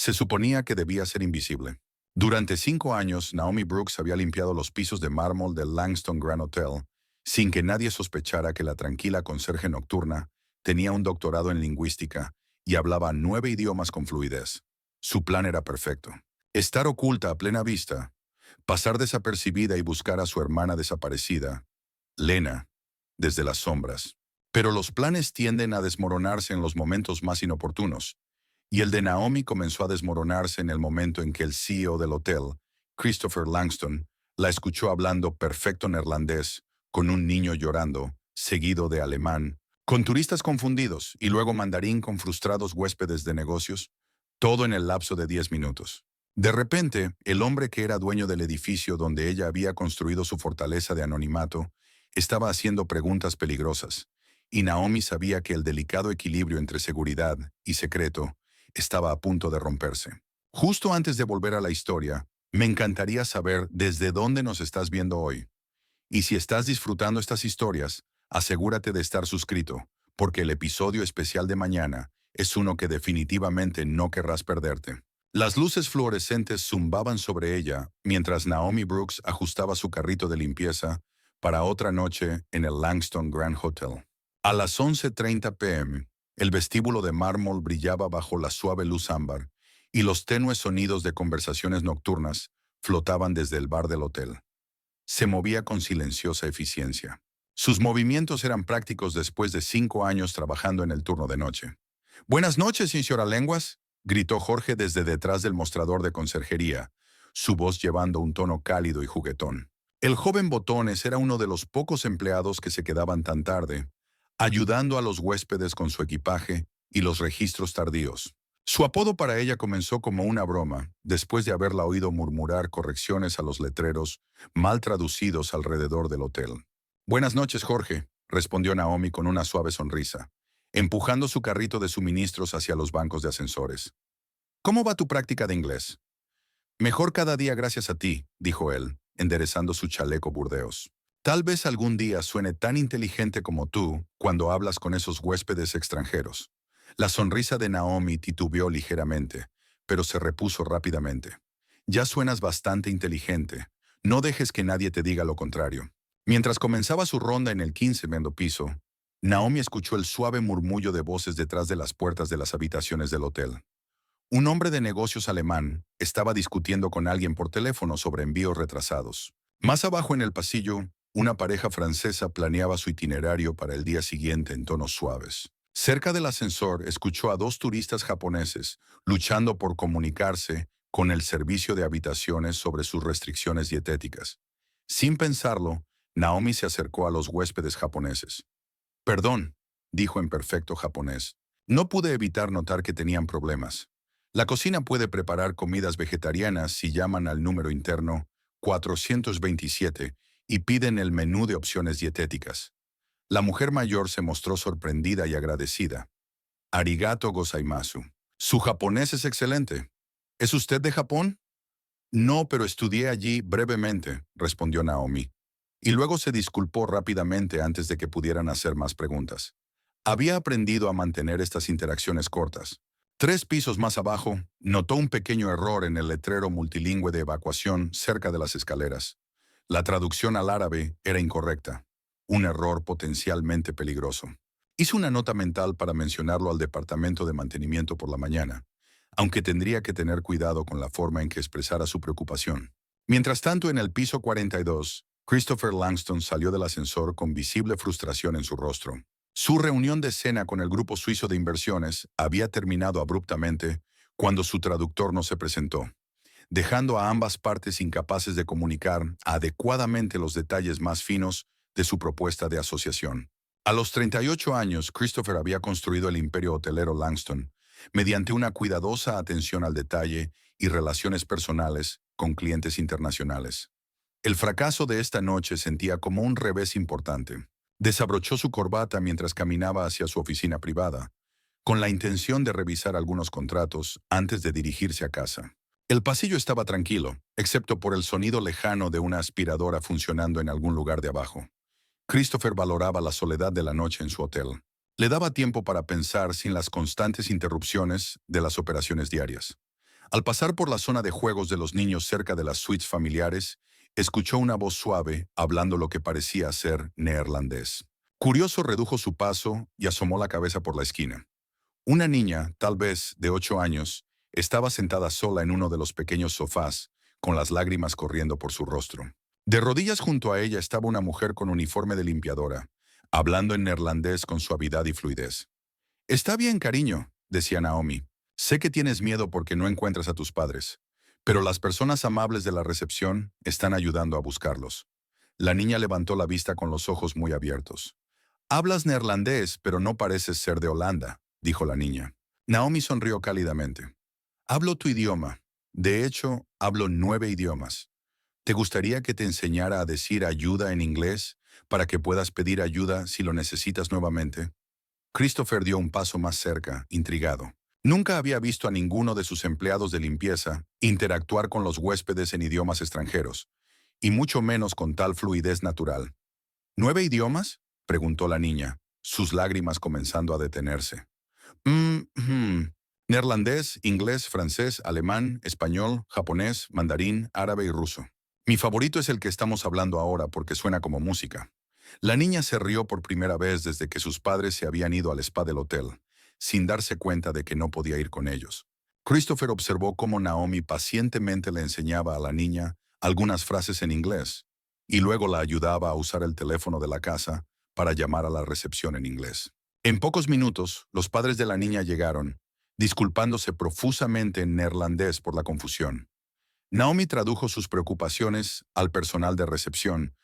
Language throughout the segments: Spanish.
Se suponía que debía ser invisible. Durante 5 años, Naomi Brooks había limpiado los pisos de mármol del Langston Grand Hotel, sin que nadie sospechara que la tranquila conserje nocturna tenía un doctorado en lingüística y hablaba 9 idiomas con fluidez. Su plan era perfecto. Estar oculta a plena vista, pasar desapercibida y buscar a su hermana desaparecida, Lena, desde las sombras. Pero los planes tienden a desmoronarse en los momentos más inoportunos, y el de Naomi comenzó a desmoronarse en el momento en que el CEO del hotel, Christopher Langston, la escuchó hablando perfecto neerlandés, con un niño llorando, seguido de alemán, con turistas confundidos y luego mandarín con frustrados huéspedes de negocios, todo en el lapso de 10 minutos. De repente, el hombre que era dueño del edificio donde ella había construido su fortaleza de anonimato estaba haciendo preguntas peligrosas, y Naomi sabía que el delicado equilibrio entre seguridad y secreto estaba a punto de romperse. Justo antes de volver a la historia, me encantaría saber desde dónde nos estás viendo hoy. Y si estás disfrutando estas historias, asegúrate de estar suscrito, porque el episodio especial de mañana es uno que definitivamente no querrás perderte. Las luces fluorescentes zumbaban sobre ella mientras Naomi Brooks ajustaba su carrito de limpieza para otra noche en el Langston Grand Hotel. A las 11:30 p.m., el vestíbulo de mármol brillaba bajo la suave luz ámbar y los tenues sonidos de conversaciones nocturnas flotaban desde el bar del hotel. Se movía con silenciosa eficiencia. Sus movimientos eran prácticos después de 5 años trabajando en el turno de noche. «Buenas noches, señora Lenguas», gritó Jorge desde detrás del mostrador de conserjería, su voz llevando un tono cálido y juguetón. El joven Botones era uno de los pocos empleados que se quedaban tan tarde, ayudando a los huéspedes con su equipaje y los registros tardíos. Su apodo para ella comenzó como una broma, después de haberla oído murmurar correcciones a los letreros mal traducidos alrededor del hotel. «Buenas noches, Jorge», respondió Naomi con una suave sonrisa, empujando su carrito de suministros hacia los bancos de ascensores. «¿Cómo va tu práctica de inglés?» «Mejor cada día gracias a ti», dijo él, enderezando su chaleco burdeos. «Tal vez algún día suene tan inteligente como tú cuando hablas con esos huéspedes extranjeros». La sonrisa de Naomi titubeó ligeramente, pero se repuso rápidamente. «Ya suenas bastante inteligente. No dejes que nadie te diga lo contrario». Mientras comenzaba su ronda en el 15º piso, Naomi escuchó el suave murmullo de voces detrás de las puertas de las habitaciones del hotel. Un hombre de negocios alemán estaba discutiendo con alguien por teléfono sobre envíos retrasados. Más abajo en el pasillo, una pareja francesa planeaba su itinerario para el día siguiente en tonos suaves. Cerca del ascensor escuchó a 2 turistas japoneses luchando por comunicarse con el servicio de habitaciones sobre sus restricciones dietéticas. Sin pensarlo, Naomi se acercó a los huéspedes japoneses. «Perdón», dijo en perfecto japonés. «No pude evitar notar que tenían problemas. La cocina puede preparar comidas vegetarianas si llaman al número interno 427 y piden el menú de opciones dietéticas». La mujer mayor se mostró sorprendida y agradecida. «Arigato gozaimasu. Su japonés es excelente. ¿Es usted de Japón?» «No, pero estudié allí brevemente», respondió Naomi. Y luego se disculpó rápidamente antes de que pudieran hacer más preguntas. Había aprendido a mantener estas interacciones cortas. 3 pisos más abajo, notó un pequeño error en el letrero multilingüe de evacuación cerca de las escaleras. La traducción al árabe era incorrecta. Un error potencialmente peligroso. Hizo una nota mental para mencionarlo al departamento de mantenimiento por la mañana, aunque tendría que tener cuidado con la forma en que expresara su preocupación. Mientras tanto, en el piso 42, Christopher Langston salió del ascensor con visible frustración en su rostro. Su reunión de cena con el grupo suizo de inversiones había terminado abruptamente cuando su traductor no se presentó, dejando a ambas partes incapaces de comunicar adecuadamente los detalles más finos de su propuesta de asociación. A los 38 años, Christopher había construido el imperio hotelero Langston mediante una cuidadosa atención al detalle y relaciones personales con clientes internacionales. El fracaso de esta noche sentía como un revés importante. Desabrochó su corbata mientras caminaba hacia su oficina privada, con la intención de revisar algunos contratos antes de dirigirse a casa. El pasillo estaba tranquilo, excepto por el sonido lejano de una aspiradora funcionando en algún lugar de abajo. Christopher valoraba la soledad de la noche en su hotel. Le daba tiempo para pensar sin las constantes interrupciones de las operaciones diarias. Al pasar por la zona de juegos de los niños cerca de las suites familiares, escuchó una voz suave hablando lo que parecía ser neerlandés. Curioso redujo su paso y asomó la cabeza por la esquina. Una niña, tal vez de 8 años, estaba sentada sola en uno de los pequeños sofás, con las lágrimas corriendo por su rostro. De rodillas junto a ella estaba una mujer con uniforme de limpiadora, hablando en neerlandés con suavidad y fluidez. «Está bien, cariño», decía Naomi. «Sé que tienes miedo porque no encuentras a tus padres, pero las personas amables de la recepción están ayudando a buscarlos». La niña levantó la vista con los ojos muy abiertos. «Hablas neerlandés, pero no pareces ser de Holanda», dijo la niña. Naomi sonrió cálidamente. «Hablo tu idioma. De hecho, hablo 9 idiomas. ¿Te gustaría que te enseñara a decir ayuda en inglés para que puedas pedir ayuda si lo necesitas nuevamente?» Christopher dio un paso más cerca, intrigado. Nunca había visto a ninguno de sus empleados de limpieza interactuar con los huéspedes en idiomas extranjeros, y mucho menos con tal fluidez natural. «¿9 idiomas?», preguntó la niña, sus lágrimas comenzando a detenerse. Neerlandés, inglés, francés, alemán, español, japonés, mandarín, árabe y ruso. Mi favorito es el que estamos hablando ahora porque suena como música». La niña se rió por primera vez desde que sus padres se habían ido al spa del hotel, sin darse cuenta de que no podía ir con ellos. Christopher observó cómo Naomi pacientemente le enseñaba a la niña algunas frases en inglés, y luego la ayudaba a usar el teléfono de la casa para llamar a la recepción en inglés. En pocos minutos, los padres de la niña llegaron, disculpándose profusamente en neerlandés por la confusión. Naomi tradujo sus preocupaciones al personal de recepción,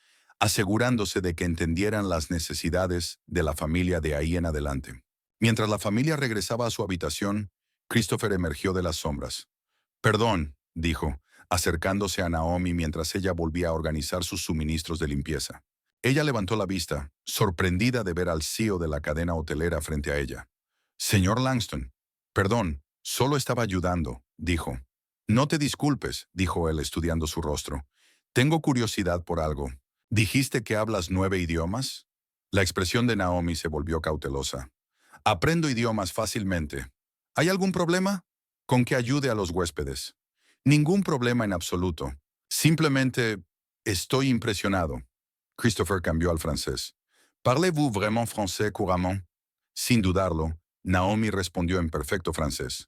asegurándose de que entendieran las necesidades de la familia de ahí en adelante. Mientras la familia regresaba a su habitación, Christopher emergió de las sombras. «Perdón», dijo, acercándose a Naomi mientras ella volvía a organizar sus suministros de limpieza. Ella levantó la vista, sorprendida de ver al CEO de la cadena hotelera frente a ella. «Señor Langston». «Perdón, solo estaba ayudando», dijo. «No te disculpes», dijo él estudiando su rostro. «Tengo curiosidad por algo. ¿Dijiste que hablas 9 idiomas?» La expresión de Naomi se volvió cautelosa. «Aprendo idiomas fácilmente. ¿Hay algún problema?» «Con que ayude a los huéspedes». «Ningún problema en absoluto. Simplemente estoy impresionado». Christopher cambió al francés. «Parlez-vous vraiment français couramment?» Sin dudarlo, Naomi respondió en perfecto francés.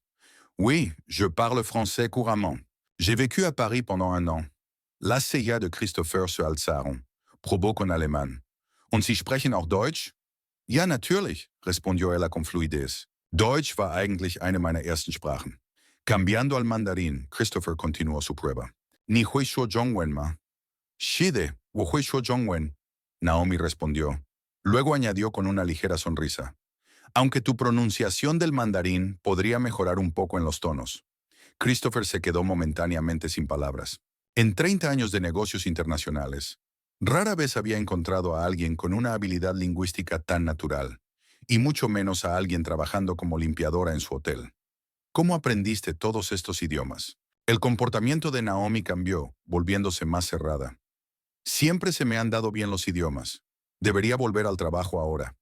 «Oui, je parle français couramment. J'ai vécu à Paris pendant 1 an». Las cejas de Christopher se alzaron. Probó con alemán. «Und Sie sprechen auch Deutsch?» «Ja, natürlich», respondió ella con fluidez. Deutsch war eigentlich eine meiner ersten Sprachen. Cambiando al mandarín, Christopher continuó su prueba. «Ni hui shuo zhongwen ma». «Shide, wo hui shuo zhongwen», Naomi respondió. Luego añadió con una ligera sonrisa. «Aunque tu pronunciación del mandarín podría mejorar un poco en los tonos». Christopher se quedó momentáneamente sin palabras. En 30 años de negocios internacionales, rara vez había encontrado a alguien con una habilidad lingüística tan natural, y mucho menos a alguien trabajando como limpiadora en su hotel. ¿Cómo aprendiste todos estos idiomas? El comportamiento de Naomi cambió, volviéndose más cerrada. «Siempre se me han dado bien los idiomas. Debería volver al trabajo ahora».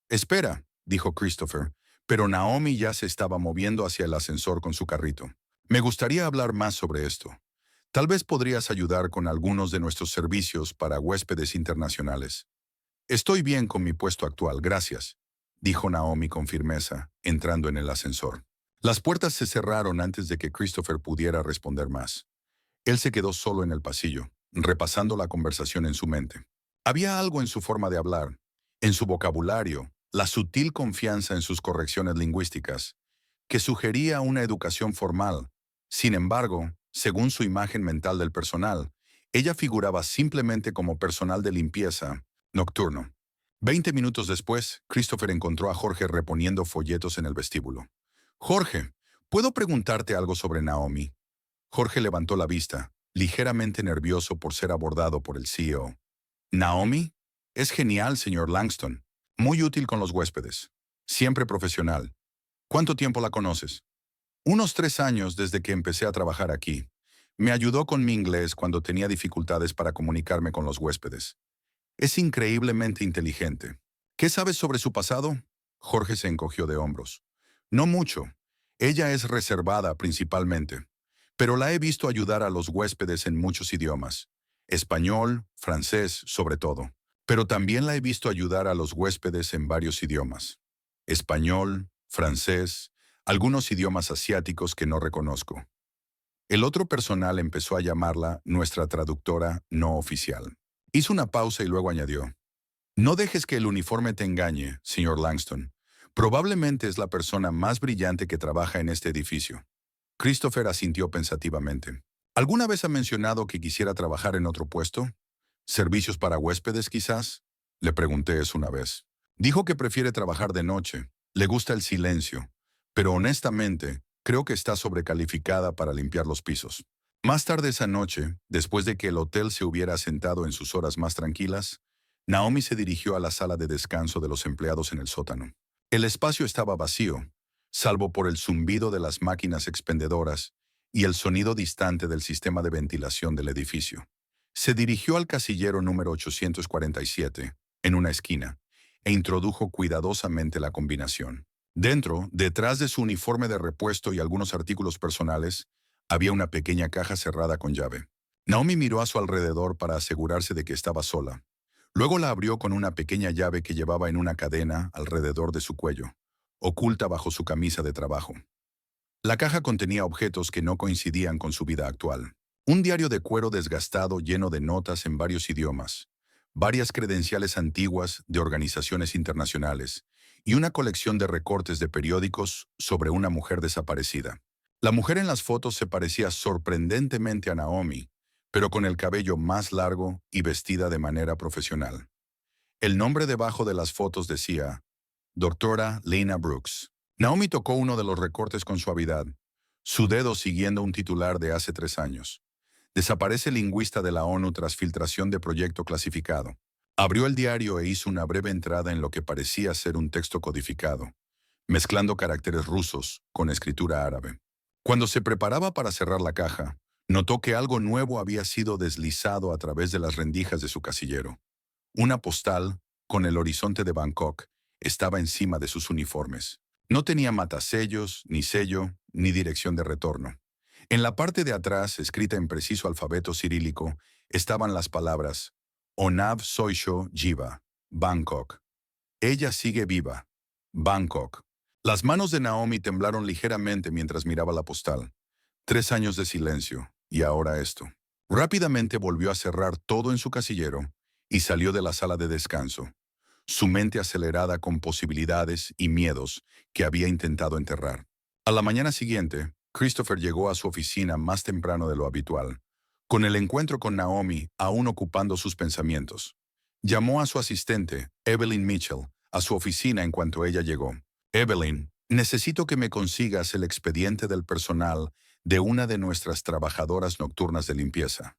«Espera», dijo Christopher, pero Naomi ya se estaba moviendo hacia el ascensor con su carrito. «Me gustaría hablar más sobre esto. Tal vez podrías ayudar con algunos de nuestros servicios para huéspedes internacionales». «Estoy bien con mi puesto actual, gracias», dijo Naomi con firmeza, entrando en el ascensor. Las puertas se cerraron antes de que Christopher pudiera responder más. Él se quedó solo en el pasillo, repasando la conversación en su mente. Había algo en su forma de hablar, en su vocabulario, la sutil confianza en sus correcciones lingüísticas, que sugería una educación formal. Sin embargo, según su imagen mental del personal, ella figuraba simplemente como personal de limpieza nocturno. 20 minutos después, Christopher encontró a Jorge reponiendo folletos en el vestíbulo. «Jorge, ¿puedo preguntarte algo sobre Naomi?» Jorge levantó la vista, ligeramente nervioso por ser abordado por el CEO. «¿Naomi? Es genial, señor Langston. Muy útil con los huéspedes. Siempre profesional. ¿Cuánto tiempo la conoces?» «Unos 3 años desde que empecé a trabajar aquí. Me ayudó con mi inglés cuando tenía dificultades para comunicarme con los huéspedes. Es increíblemente inteligente». «¿Qué sabes sobre su pasado?» Jorge se encogió de hombros. «No mucho. Ella es reservada principalmente. pero la he visto ayudar a los huéspedes en muchos idiomas. Español, francés, sobre todo. Pero también la he visto ayudar a los huéspedes en varios idiomas. Español, francés, algunos idiomas asiáticos que no reconozco. El otro personal empezó a llamarla nuestra traductora no oficial. Hizo una pausa y luego añadió: no dejes que el uniforme te engañe, señor Langston. Probablemente es la persona más brillante que trabaja en este edificio. Christopher asintió pensativamente. ¿Alguna vez ha mencionado que quisiera trabajar en otro puesto? ¿Servicios para huéspedes, quizás? Le pregunté eso una vez. Dijo que prefiere trabajar de noche. Le gusta el silencio. Pero honestamente, creo que está sobrecalificada para limpiar los pisos. Más tarde esa noche, después de que el hotel se hubiera asentado en sus horas más tranquilas, Naomi se dirigió a la sala de descanso de los empleados en el sótano. El espacio estaba vacío, salvo por el zumbido de las máquinas expendedoras y el sonido distante del sistema de ventilación del edificio. Se dirigió al casillero número 847, en una esquina, e introdujo cuidadosamente la combinación. Dentro, detrás de su uniforme de repuesto y algunos artículos personales, había una pequeña caja cerrada con llave. Naomi miró a su alrededor para asegurarse de que estaba sola. Luego la abrió con una pequeña llave que llevaba en una cadena alrededor de su cuello, oculta bajo su camisa de trabajo. La caja contenía objetos que no coincidían con su vida actual. Un diario de cuero desgastado lleno de notas en varios idiomas, varias credenciales antiguas de organizaciones internacionales y una colección de recortes de periódicos sobre una mujer desaparecida. La mujer en las fotos se parecía sorprendentemente a Naomi, pero con el cabello más largo y vestida de manera profesional. El nombre debajo de las fotos decía: Doctora Lena Brooks. Naomi tocó uno de los recortes con suavidad, su dedo siguiendo un titular de hace 3 años. Desaparece lingüista de la ONU tras filtración de proyecto clasificado. Abrió el diario e hizo una breve entrada en lo que parecía ser un texto codificado, mezclando caracteres rusos con escritura árabe. Cuando se preparaba para cerrar la caja, notó que algo nuevo había sido deslizado a través de las rendijas de su casillero. Una postal, con el horizonte de Bangkok, estaba encima de sus uniformes. No tenía matasellos, ni sello, ni dirección de retorno. En la parte de atrás, escrita en preciso alfabeto cirílico, estaban las palabras: Onav Soisho Jiva, Bangkok. Ella sigue viva, Bangkok. Las manos de Naomi temblaron ligeramente mientras miraba la postal. 3 años de silencio, y ahora esto. Rápidamente volvió a cerrar todo en su casillero y salió de la sala de descanso, su mente acelerada con posibilidades y miedos que había intentado enterrar. A la mañana siguiente, Christopher llegó a su oficina más temprano de lo habitual, con el encuentro con Naomi aún ocupando sus pensamientos. Llamó a su asistente, Evelyn Mitchell, a su oficina en cuanto ella llegó. Evelyn, necesito que me consigas el expediente del personal de una de nuestras trabajadoras nocturnas de limpieza,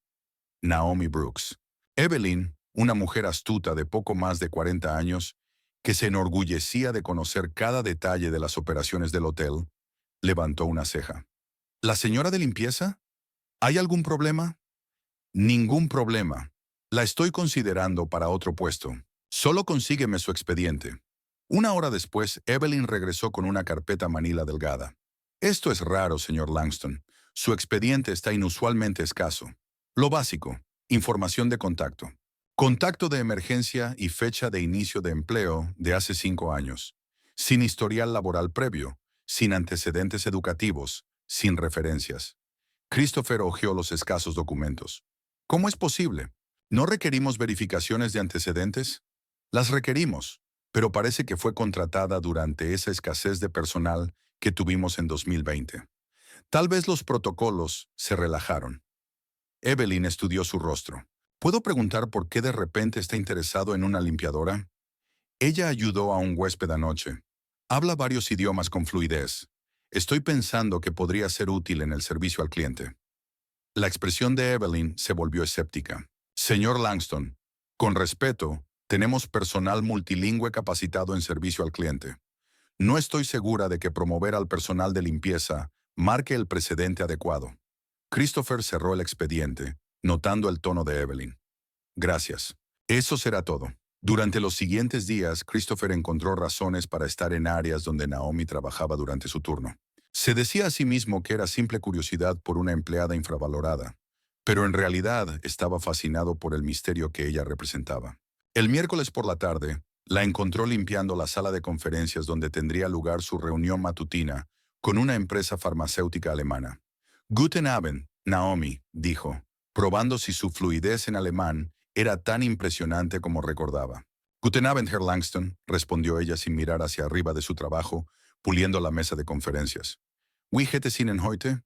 Naomi Brooks. Evelyn, una mujer astuta de poco más de 40 años, que se enorgullecía de conocer cada detalle de las operaciones del hotel, levantó una ceja. ¿La señora de limpieza? ¿Hay algún problema? Ningún problema. La estoy considerando para otro puesto. Solo consígueme su expediente. 1 hora después, Evelyn regresó con una carpeta manila delgada. Esto es raro, señor Langston. Su expediente está inusualmente escaso. Lo básico: información de contacto. Contacto de emergencia y fecha de inicio de empleo de hace 5 años. Sin historial laboral previo, sin antecedentes educativos, sin referencias. Christopher hojeó los escasos documentos. ¿Cómo es posible? ¿No requerimos verificaciones de antecedentes? Las requerimos, pero parece que fue contratada durante esa escasez de personal que tuvimos en 2020. Tal vez los protocolos se relajaron. Evelyn estudió su rostro. ¿Puedo preguntar por qué de repente está interesado en una limpiadora? Ella ayudó a un huésped anoche. Habla varios idiomas con fluidez. Estoy pensando que podría ser útil en el servicio al cliente. La expresión de Evelyn se volvió escéptica. Señor Langston, con respeto, tenemos personal multilingüe capacitado en servicio al cliente. No estoy segura de que promover al personal de limpieza marque el precedente adecuado. Christopher cerró el expediente, notando el tono de Evelyn. Gracias. Eso será todo. Durante los siguientes días, Christopher encontró razones para estar en áreas donde Naomi trabajaba durante su turno. Se decía a sí mismo que era simple curiosidad por una empleada infravalorada, pero en realidad estaba fascinado por el misterio que ella representaba. El miércoles por la tarde, la encontró limpiando la sala de conferencias donde tendría lugar su reunión matutina con una empresa farmacéutica alemana. Guten Abend, Naomi, dijo, probando si su fluidez en alemán era tan impresionante como recordaba. Guten Abend, Herr Langston, respondió ella sin mirar hacia arriba de su trabajo, puliendo la mesa de conferencias. Wie geht es Ihnen heute?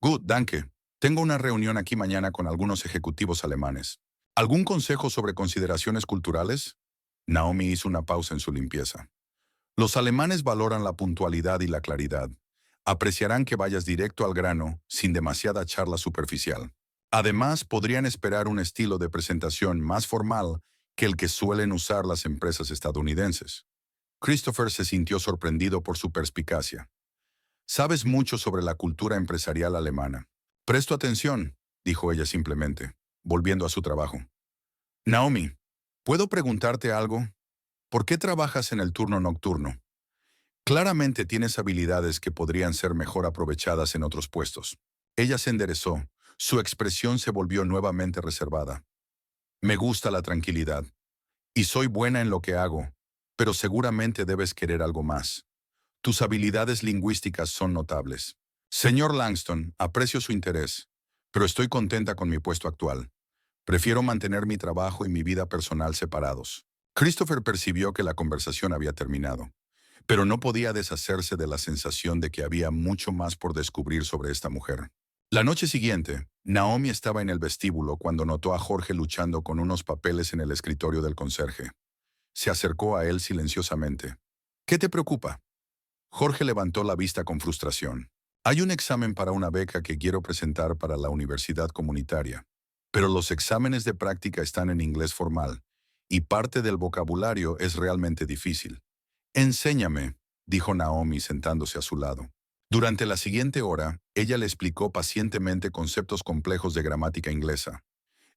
Gut, danke. Tengo una reunión aquí mañana con algunos ejecutivos alemanes. ¿Algún consejo sobre consideraciones culturales? Naomi hizo una pausa en su limpieza. Los alemanes valoran la puntualidad y la claridad. Apreciarán que vayas directo al grano, sin demasiada charla superficial. Además, podrían esperar un estilo de presentación más formal que el que suelen usar las empresas estadounidenses. Christopher se sintió sorprendido por su perspicacia. Sabes mucho sobre la cultura empresarial alemana. Presto atención, dijo ella simplemente, volviendo a su trabajo. Naomi, ¿puedo preguntarte algo? ¿Por qué trabajas en el turno nocturno? Claramente tienes habilidades que podrían ser mejor aprovechadas en otros puestos. Ella se enderezó. Su expresión se volvió nuevamente reservada. Me gusta la tranquilidad. Y soy buena en lo que hago, pero seguramente debes querer algo más. Tus habilidades lingüísticas son notables. Señor Langston, aprecio su interés, pero estoy contenta con mi puesto actual. Prefiero mantener mi trabajo y mi vida personal separados. Christopher percibió que la conversación había terminado, pero no podía deshacerse de la sensación de que había mucho más por descubrir sobre esta mujer. La noche siguiente, Naomi estaba en el vestíbulo cuando notó a Jorge luchando con unos papeles en el escritorio del conserje. Se acercó a él silenciosamente. ¿Qué te preocupa? Jorge levantó la vista con frustración. Hay un examen para una beca que quiero presentar para la universidad comunitaria, pero los exámenes de práctica están en inglés formal, y parte del vocabulario es realmente difícil. Enséñame, dijo Naomi sentándose a su lado. Durante la siguiente hora, ella le explicó pacientemente conceptos complejos de gramática inglesa.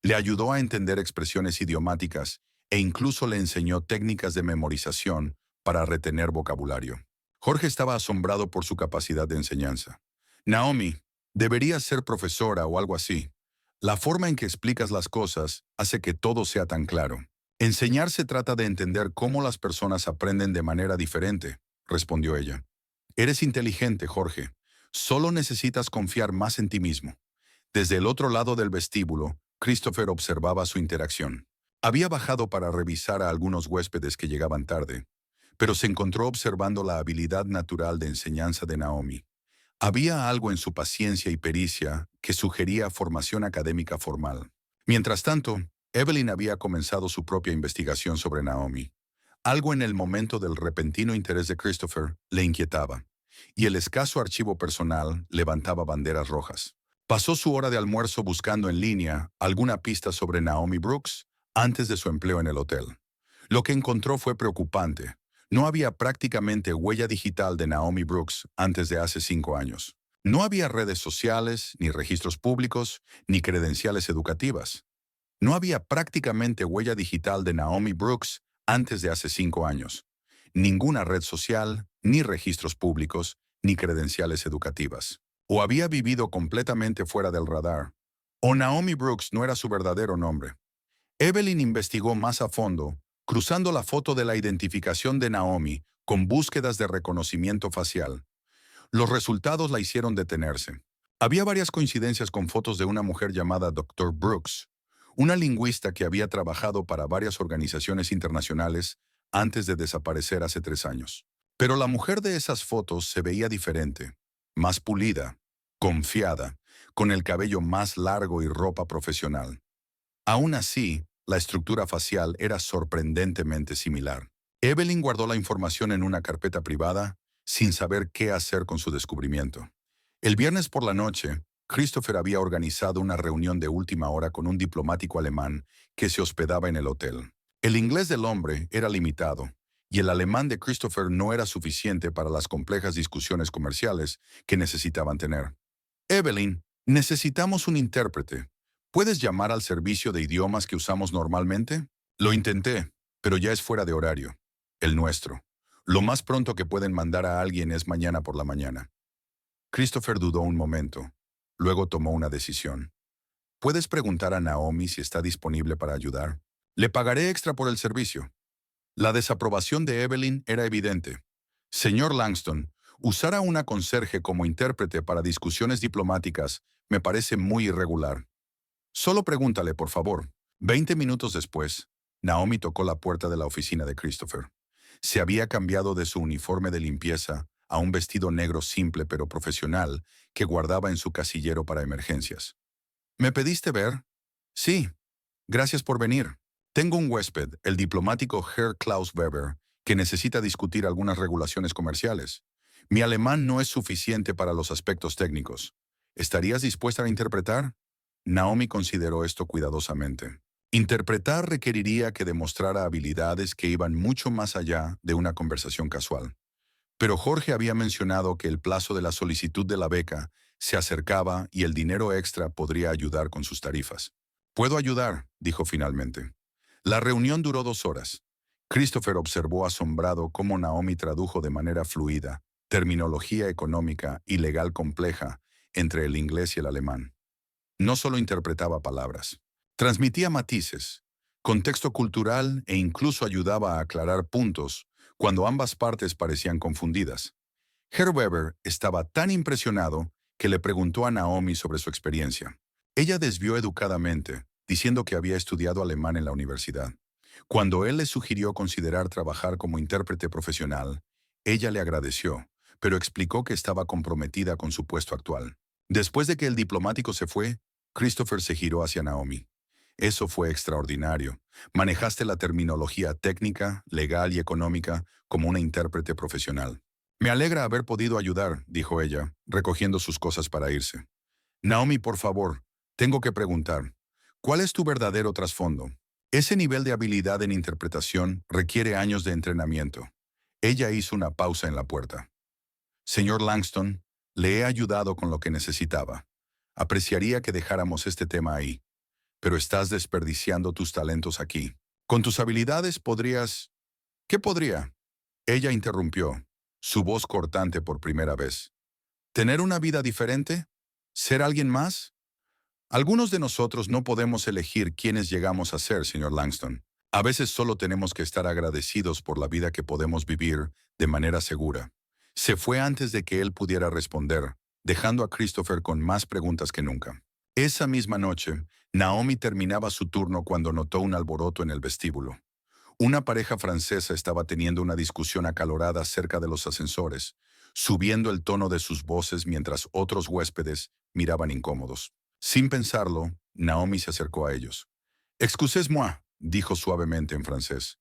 Le ayudó a entender expresiones idiomáticas e incluso le enseñó técnicas de memorización para retener vocabulario. Jorge estaba asombrado por su capacidad de enseñanza. Naomi, deberías ser profesora o algo así. La forma en que explicas las cosas hace que todo sea tan claro. Enseñar se trata de entender cómo las personas aprenden de manera diferente, respondió ella. Eres inteligente, Jorge. Solo necesitas confiar más en ti mismo. Desde el otro lado del vestíbulo, Christopher observaba su interacción. Había bajado para revisar a algunos huéspedes que llegaban tarde, pero se encontró observando la habilidad natural de enseñanza de Naomi. Había algo en su paciencia y pericia que sugería formación académica formal. Mientras tanto, Evelyn había comenzado su propia investigación sobre Naomi. Algo en el momento del repentino interés de Christopher le inquietaba, y el escaso archivo personal levantaba banderas rojas. Pasó su hora de almuerzo buscando en línea alguna pista sobre Naomi Brooks antes de su empleo en el hotel. Lo que encontró fue preocupante. No había prácticamente huella digital de Naomi Brooks antes de hace 5 años. No había redes sociales, ni registros públicos, ni credenciales educativas. No había prácticamente huella digital de Naomi Brooks antes de hace 5 años. Ninguna red social, ni registros públicos, ni credenciales educativas. O había vivido completamente fuera del radar, o Naomi Brooks no era su verdadero nombre. Evelyn investigó más a fondo, cruzando la foto de la identificación de Naomi con búsquedas de reconocimiento facial. Los resultados la hicieron detenerse. Había varias coincidencias con fotos de una mujer llamada Dr. Brooks, una lingüista que había trabajado para varias organizaciones internacionales antes de desaparecer hace 3 años. Pero la mujer de esas fotos se veía diferente, más pulida, confiada, con el cabello más largo y ropa profesional. Aún así, la estructura facial era sorprendentemente similar. Evelyn guardó la información en una carpeta privada, sin saber qué hacer con su descubrimiento. El viernes por la noche, Christopher había organizado una reunión de última hora con un diplomático alemán que se hospedaba en el hotel. El inglés del hombre era limitado, y el alemán de Christopher no era suficiente para las complejas discusiones comerciales que necesitaban tener. Evelyn, necesitamos un intérprete. ¿Puedes llamar al servicio de idiomas que usamos normalmente? Lo intenté, pero ya es fuera de horario. El nuestro. Lo más pronto que pueden mandar a alguien es mañana por la mañana. Christopher dudó un momento. Luego tomó una decisión. ¿Puedes preguntar a Naomi si está disponible para ayudar? Le pagaré extra por el servicio. La desaprobación de Evelyn era evidente. Señor Langston, usar a una conserje como intérprete para discusiones diplomáticas me parece muy irregular. Solo pregúntale, por favor. 20 minutos después, Naomi tocó la puerta de la oficina de Christopher. Se había cambiado de su uniforme de limpieza a un vestido negro simple pero profesional que guardaba en su casillero para emergencias. ¿Me pediste ver? Sí, gracias por venir. Tengo un huésped, el diplomático Herr Klaus Weber, que necesita discutir algunas regulaciones comerciales. Mi alemán no es suficiente para los aspectos técnicos. ¿Estarías dispuesta a interpretar? Naomi consideró esto cuidadosamente. Interpretar requeriría que demostrara habilidades que iban mucho más allá de una conversación casual. Pero Jorge había mencionado que el plazo de la solicitud de la beca se acercaba y el dinero extra podría ayudar con sus tarifas. Puedo ayudar, dijo finalmente. La reunión duró 2 horas. Christopher observó asombrado cómo Naomi tradujo de manera fluida terminología económica y legal compleja entre el inglés y el alemán. No solo interpretaba palabras, transmitía matices, contexto cultural e incluso ayudaba a aclarar puntos cuando ambas partes parecían confundidas. Herr Weber estaba tan impresionado que le preguntó a Naomi sobre su experiencia. Ella desvió educadamente, diciendo que había estudiado alemán en la universidad. Cuando él le sugirió considerar trabajar como intérprete profesional, ella le agradeció, pero explicó que estaba comprometida con su puesto actual. Después de que el diplomático se fue, Christopher se giró hacia Naomi. Eso fue extraordinario. Manejaste la terminología técnica, legal y económica como una intérprete profesional. Me alegra haber podido ayudar, dijo ella, recogiendo sus cosas para irse. Naomi, por favor, tengo que preguntar, ¿cuál es tu verdadero trasfondo? Ese nivel de habilidad en interpretación requiere años de entrenamiento. Ella hizo una pausa en la puerta. Señor Langston, le he ayudado con lo que necesitaba. Apreciaría que dejáramos este tema ahí. Pero estás desperdiciando tus talentos aquí. Con tus habilidades podrías... ¿Qué podría? Ella interrumpió, su voz cortante por primera vez. ¿Tener una vida diferente? ¿Ser alguien más? Algunos de nosotros no podemos elegir quiénes llegamos a ser, señor Langston. A veces solo tenemos que estar agradecidos por la vida que podemos vivir de manera segura. Se fue antes de que él pudiera responder, dejando a Christopher con más preguntas que nunca. Esa misma noche, Naomi terminaba su turno cuando notó un alboroto en el vestíbulo. Una pareja francesa estaba teniendo una discusión acalorada cerca de los ascensores, subiendo el tono de sus voces mientras otros huéspedes miraban incómodos. Sin pensarlo, Naomi se acercó a ellos. «Excusez-moi», dijo suavemente en francés.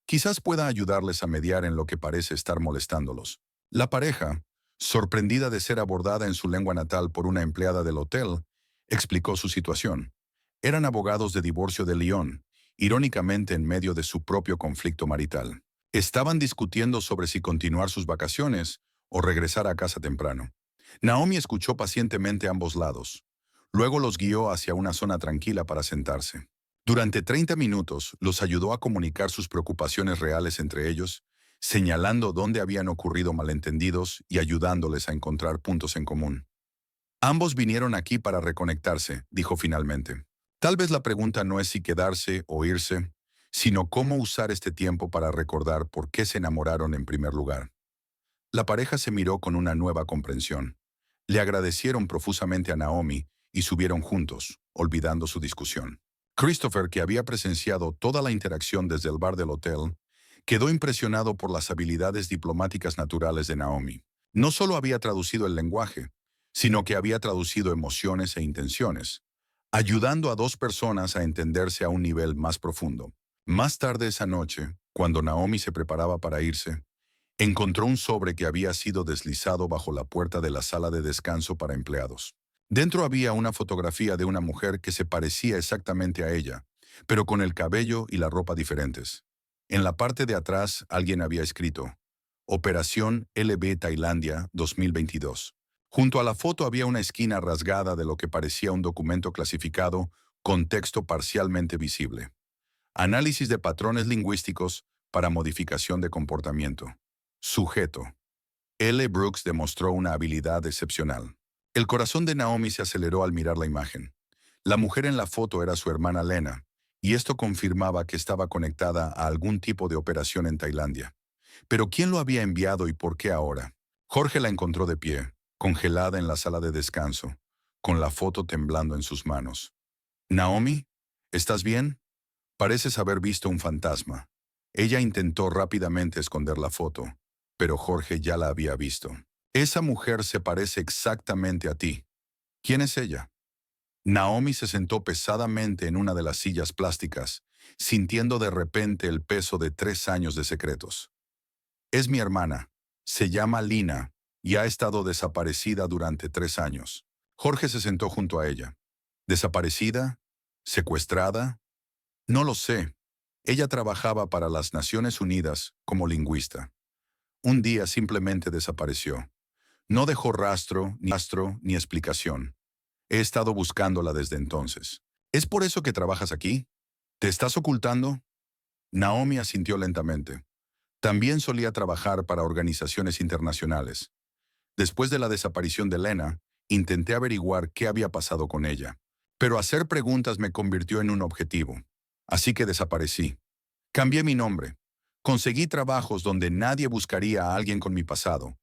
«Quizás pueda ayudarles a mediar en lo que parece estar molestándolos». La pareja, sorprendida de ser abordada en su lengua natal por una empleada del hotel, explicó su situación. Eran abogados de divorcio de Lyon, irónicamente en medio de su propio conflicto marital. Estaban discutiendo sobre si continuar sus vacaciones o regresar a casa temprano. Naomi escuchó pacientemente ambos lados. Luego los guió hacia una zona tranquila para sentarse. Durante 30 minutos los ayudó a comunicar sus preocupaciones reales entre ellos, señalando dónde habían ocurrido malentendidos y ayudándoles a encontrar puntos en común. Ambos vinieron aquí para reconectarse, dijo finalmente. Tal vez la pregunta no es si quedarse o irse, sino cómo usar este tiempo para recordar por qué se enamoraron en primer lugar. La pareja se miró con una nueva comprensión. Le agradecieron profusamente a Naomi y subieron juntos, olvidando su discusión. Christopher, que había presenciado toda la interacción desde el bar del hotel, quedó impresionado por las habilidades diplomáticas naturales de Naomi. No solo había traducido el lenguaje, sino que había traducido emociones e intenciones, ayudando a dos personas a entenderse a un nivel más profundo. Más tarde esa noche, cuando Naomi se preparaba para irse, encontró un sobre que había sido deslizado bajo la puerta de la sala de descanso para empleados. Dentro había una fotografía de una mujer que se parecía exactamente a ella, pero con el cabello y la ropa diferentes. En la parte de atrás alguien había escrito, Operación LB Tailandia 2022. Junto a la foto había una esquina rasgada de lo que parecía un documento clasificado con texto parcialmente visible. Análisis de patrones lingüísticos para modificación de comportamiento. Sujeto. L. Brooks demostró una habilidad excepcional. El corazón de Naomi se aceleró al mirar la imagen. La mujer en la foto era su hermana Lena, y esto confirmaba que estaba conectada a algún tipo de operación en Tailandia. Pero ¿quién lo había enviado y por qué ahora? Jorge la encontró de pie, congelada en la sala de descanso, con la foto temblando en sus manos. «Naomi, ¿estás bien? Pareces haber visto un fantasma». Ella intentó rápidamente esconder la foto, pero Jorge ya la había visto. «Esa mujer se parece exactamente a ti. ¿Quién es ella?» Naomi se sentó pesadamente en una de las sillas plásticas, sintiendo de repente el peso de 3 años de secretos. «Es mi hermana. Se llama Lina y ha estado desaparecida durante 3 años». Jorge se sentó junto a ella. ¿Desaparecida? ¿Secuestrada? No lo sé. Ella trabajaba para las Naciones Unidas como lingüista. Un día simplemente desapareció. No dejó rastro ni explicación. He estado buscándola desde entonces. ¿Es por eso que trabajas aquí? ¿Te estás ocultando? Naomi asintió lentamente. También solía trabajar para organizaciones internacionales. Después de la desaparición de Lena, intenté averiguar qué había pasado con ella. Pero hacer preguntas me convirtió en un objetivo. Así que desaparecí. Cambié mi nombre. Conseguí trabajos donde nadie buscaría a alguien con mi pasado.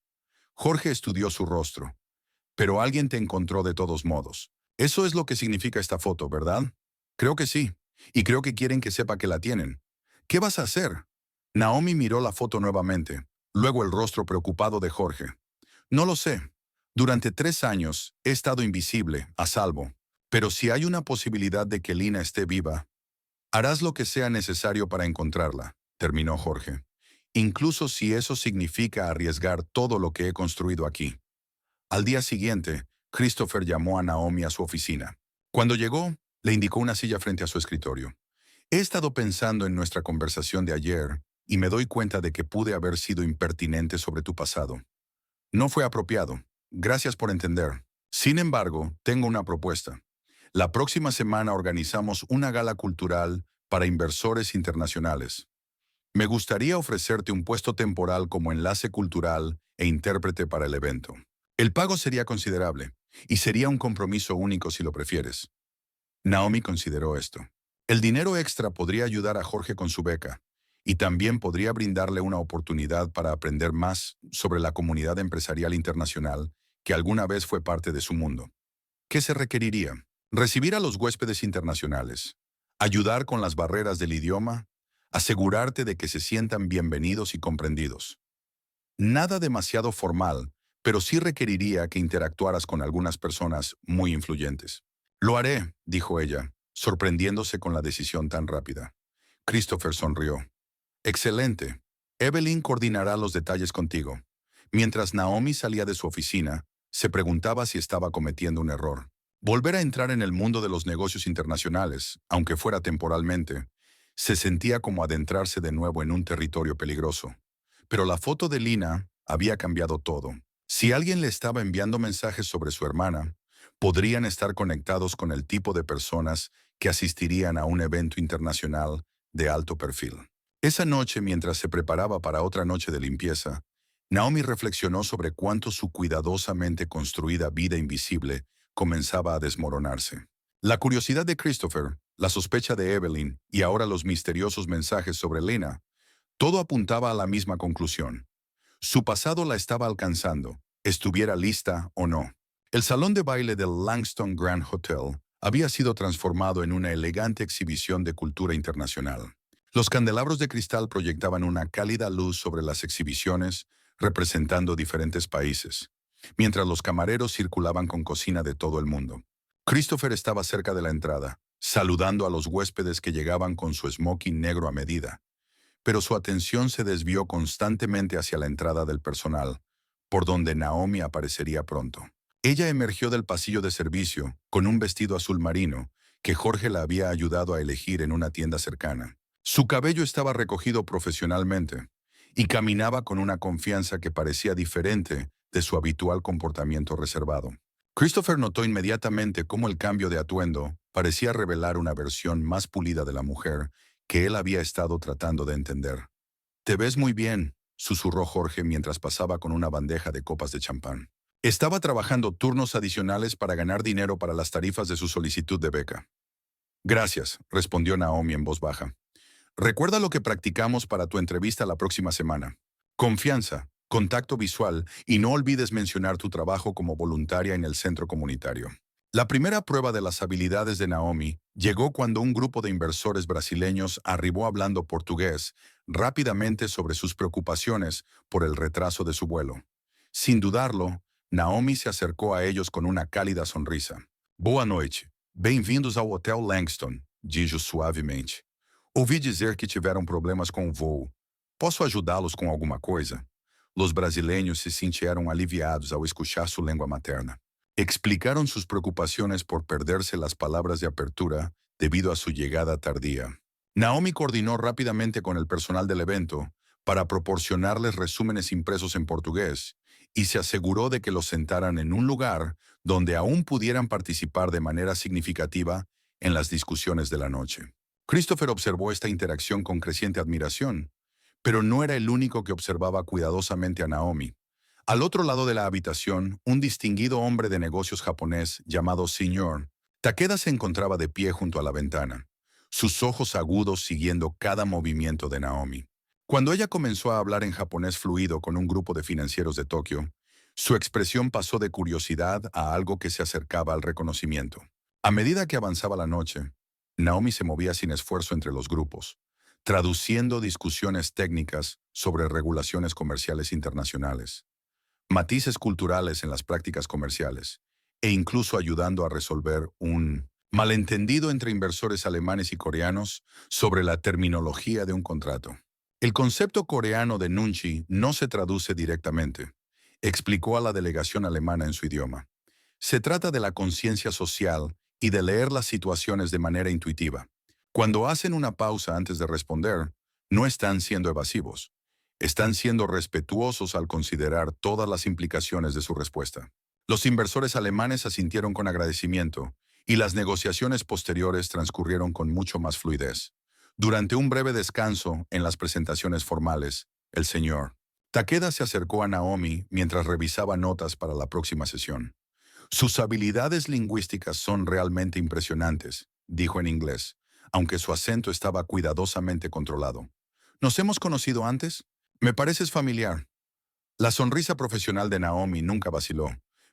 Jorge estudió su rostro. Pero alguien te encontró de todos modos. Eso es lo que significa esta foto, ¿verdad? Creo que sí. Y creo que quieren que sepa que la tienen. ¿Qué vas a hacer? Naomi miró la foto nuevamente, luego el rostro preocupado de Jorge. No lo sé. Durante 3 años he estado invisible, a salvo. Pero si hay una posibilidad de que Lina esté viva, harás lo que sea necesario para encontrarla, terminó Jorge. Incluso si eso significa arriesgar todo lo que he construido aquí. Al día siguiente, Christopher llamó a Naomi a su oficina. Cuando llegó, le indicó una silla frente a su escritorio. He estado pensando en nuestra conversación de ayer y me doy cuenta de que pude haber sido impertinente sobre tu pasado. No fue apropiado. Gracias por entender. Sin embargo, tengo una propuesta. La próxima semana organizamos una gala cultural para inversores internacionales. Me gustaría ofrecerte un puesto temporal como enlace cultural e intérprete para el evento. El pago sería considerable, y sería un compromiso único si lo prefieres. Naomi consideró esto. El dinero extra podría ayudar a Jorge con su beca, y también podría brindarle una oportunidad para aprender más sobre la comunidad empresarial internacional que alguna vez fue parte de su mundo. ¿Qué se requeriría? Recibir a los huéspedes internacionales, ayudar con las barreras del idioma, asegurarte de que se sientan bienvenidos y comprendidos. Nada demasiado formal, pero sí requeriría que interactuaras con algunas personas muy influyentes. Lo haré, dijo ella, sorprendiéndose con la decisión tan rápida. Christopher sonrió. Excelente. Evelyn coordinará los detalles contigo. Mientras Naomi salía de su oficina, se preguntaba si estaba cometiendo un error. Volver a entrar en el mundo de los negocios internacionales, aunque fuera temporalmente, se sentía como adentrarse de nuevo en un territorio peligroso. Pero la foto de Lina había cambiado todo. Si alguien le estaba enviando mensajes sobre su hermana, podrían estar conectados con el tipo de personas que asistirían a un evento internacional de alto perfil. Esa noche, mientras se preparaba para otra noche de limpieza, Naomi reflexionó sobre cuánto su cuidadosamente construida vida invisible comenzaba a desmoronarse. La curiosidad de Christopher, la sospecha de Evelyn y ahora los misteriosos mensajes sobre Lena, todo apuntaba a la misma conclusión. Su pasado la estaba alcanzando, estuviera lista o no. El salón de baile del Langston Grand Hotel había sido transformado en una elegante exhibición de cultura internacional. Los candelabros de cristal proyectaban una cálida luz sobre las exhibiciones, representando diferentes países, mientras los camareros circulaban con cocina de todo el mundo. Christopher estaba cerca de la entrada, saludando a los huéspedes que llegaban con su smoking negro a medida, pero su atención se desvió constantemente hacia la entrada del personal, por donde Naomi aparecería pronto. Ella emergió del pasillo de servicio con un vestido azul marino que Jorge la había ayudado a elegir en una tienda cercana. Su cabello estaba recogido profesionalmente y caminaba con una confianza que parecía diferente de su habitual comportamiento reservado. Christopher notó inmediatamente cómo el cambio de atuendo parecía revelar una versión más pulida de la mujer que él había estado tratando de entender. «Te ves muy bien», susurró Jorge mientras pasaba con una bandeja de copas de champán. Estaba trabajando turnos adicionales para ganar dinero para las tarifas de su solicitud de beca. Gracias, respondió Naomi en voz baja. Recuerda lo que practicamos para tu entrevista la próxima semana. Confianza, contacto visual y no olvides mencionar tu trabajo como voluntaria en el centro comunitario. La primera prueba de las habilidades de Naomi llegó cuando un grupo de inversores brasileños arribó hablando portugués rápidamente sobre sus preocupaciones por el retraso de su vuelo. Sin dudarlo, Naomi se acercó a ellos con una cálida sonrisa. Boa noite. Bem-vindos ao Hotel Langston, dijo suavemente. Ouvi dizer que tiveram problemas com o voo. Posso ajudá-los com alguma coisa? Los brasileños se sintieron aliviados ao escuchar su lengua materna. Explicaron sus preocupaciones por perderse las palabras de apertura debido a su llegada tardía. Naomi coordinó rápidamente con el personal del evento para proporcionarles resúmenes impresos en portugués y se aseguró de que los sentaran en un lugar donde aún pudieran participar de manera significativa en las discusiones de la noche. Christopher observó esta interacción con creciente admiración, pero no era el único que observaba cuidadosamente a Naomi. Al otro lado de la habitación, un distinguido hombre de negocios japonés llamado Señor Takeda se encontraba de pie junto a la ventana, sus ojos agudos siguiendo cada movimiento de Naomi. Cuando ella comenzó a hablar en japonés fluido con un grupo de financieros de Tokio, su expresión pasó de curiosidad a algo que se acercaba al reconocimiento. A medida que avanzaba la noche, Naomi se movía sin esfuerzo entre los grupos, traduciendo discusiones técnicas sobre regulaciones comerciales internacionales, matices culturales en las prácticas comerciales, e incluso ayudando a resolver un malentendido entre inversores alemanes y coreanos sobre la terminología de un contrato. El concepto coreano de nunchi no se traduce directamente, explicó a la delegación alemana en su idioma. Se trata de la conciencia social y de leer las situaciones de manera intuitiva. Cuando hacen una pausa antes de responder, no están siendo evasivos. Están siendo respetuosos al considerar todas las implicaciones de su respuesta. Los inversores alemanes asintieron con agradecimiento y las negociaciones posteriores transcurrieron con mucho más fluidez. Durante un breve descanso en las presentaciones formales, el señor Takeda se acercó a Naomi mientras revisaba notas para la próxima sesión. Sus habilidades lingüísticas son realmente impresionantes, dijo en inglés, aunque su acento estaba cuidadosamente controlado. ¿Nos hemos conocido antes? Me pareces familiar. La sonrisa profesional de Naomi nunca vaciló,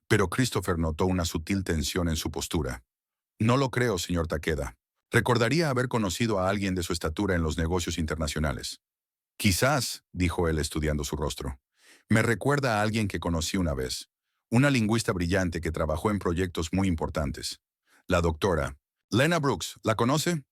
pero Christopher notó una sutil tensión en su postura. No lo creo, señor Takeda. Recordaría haber conocido a alguien de su estatura en los negocios internacionales. Quizás, dijo él estudiando su rostro. Me recuerda a alguien que conocí una vez. Una lingüista brillante que trabajó en proyectos muy importantes. La doctora Lena Brooks, ¿la conoce?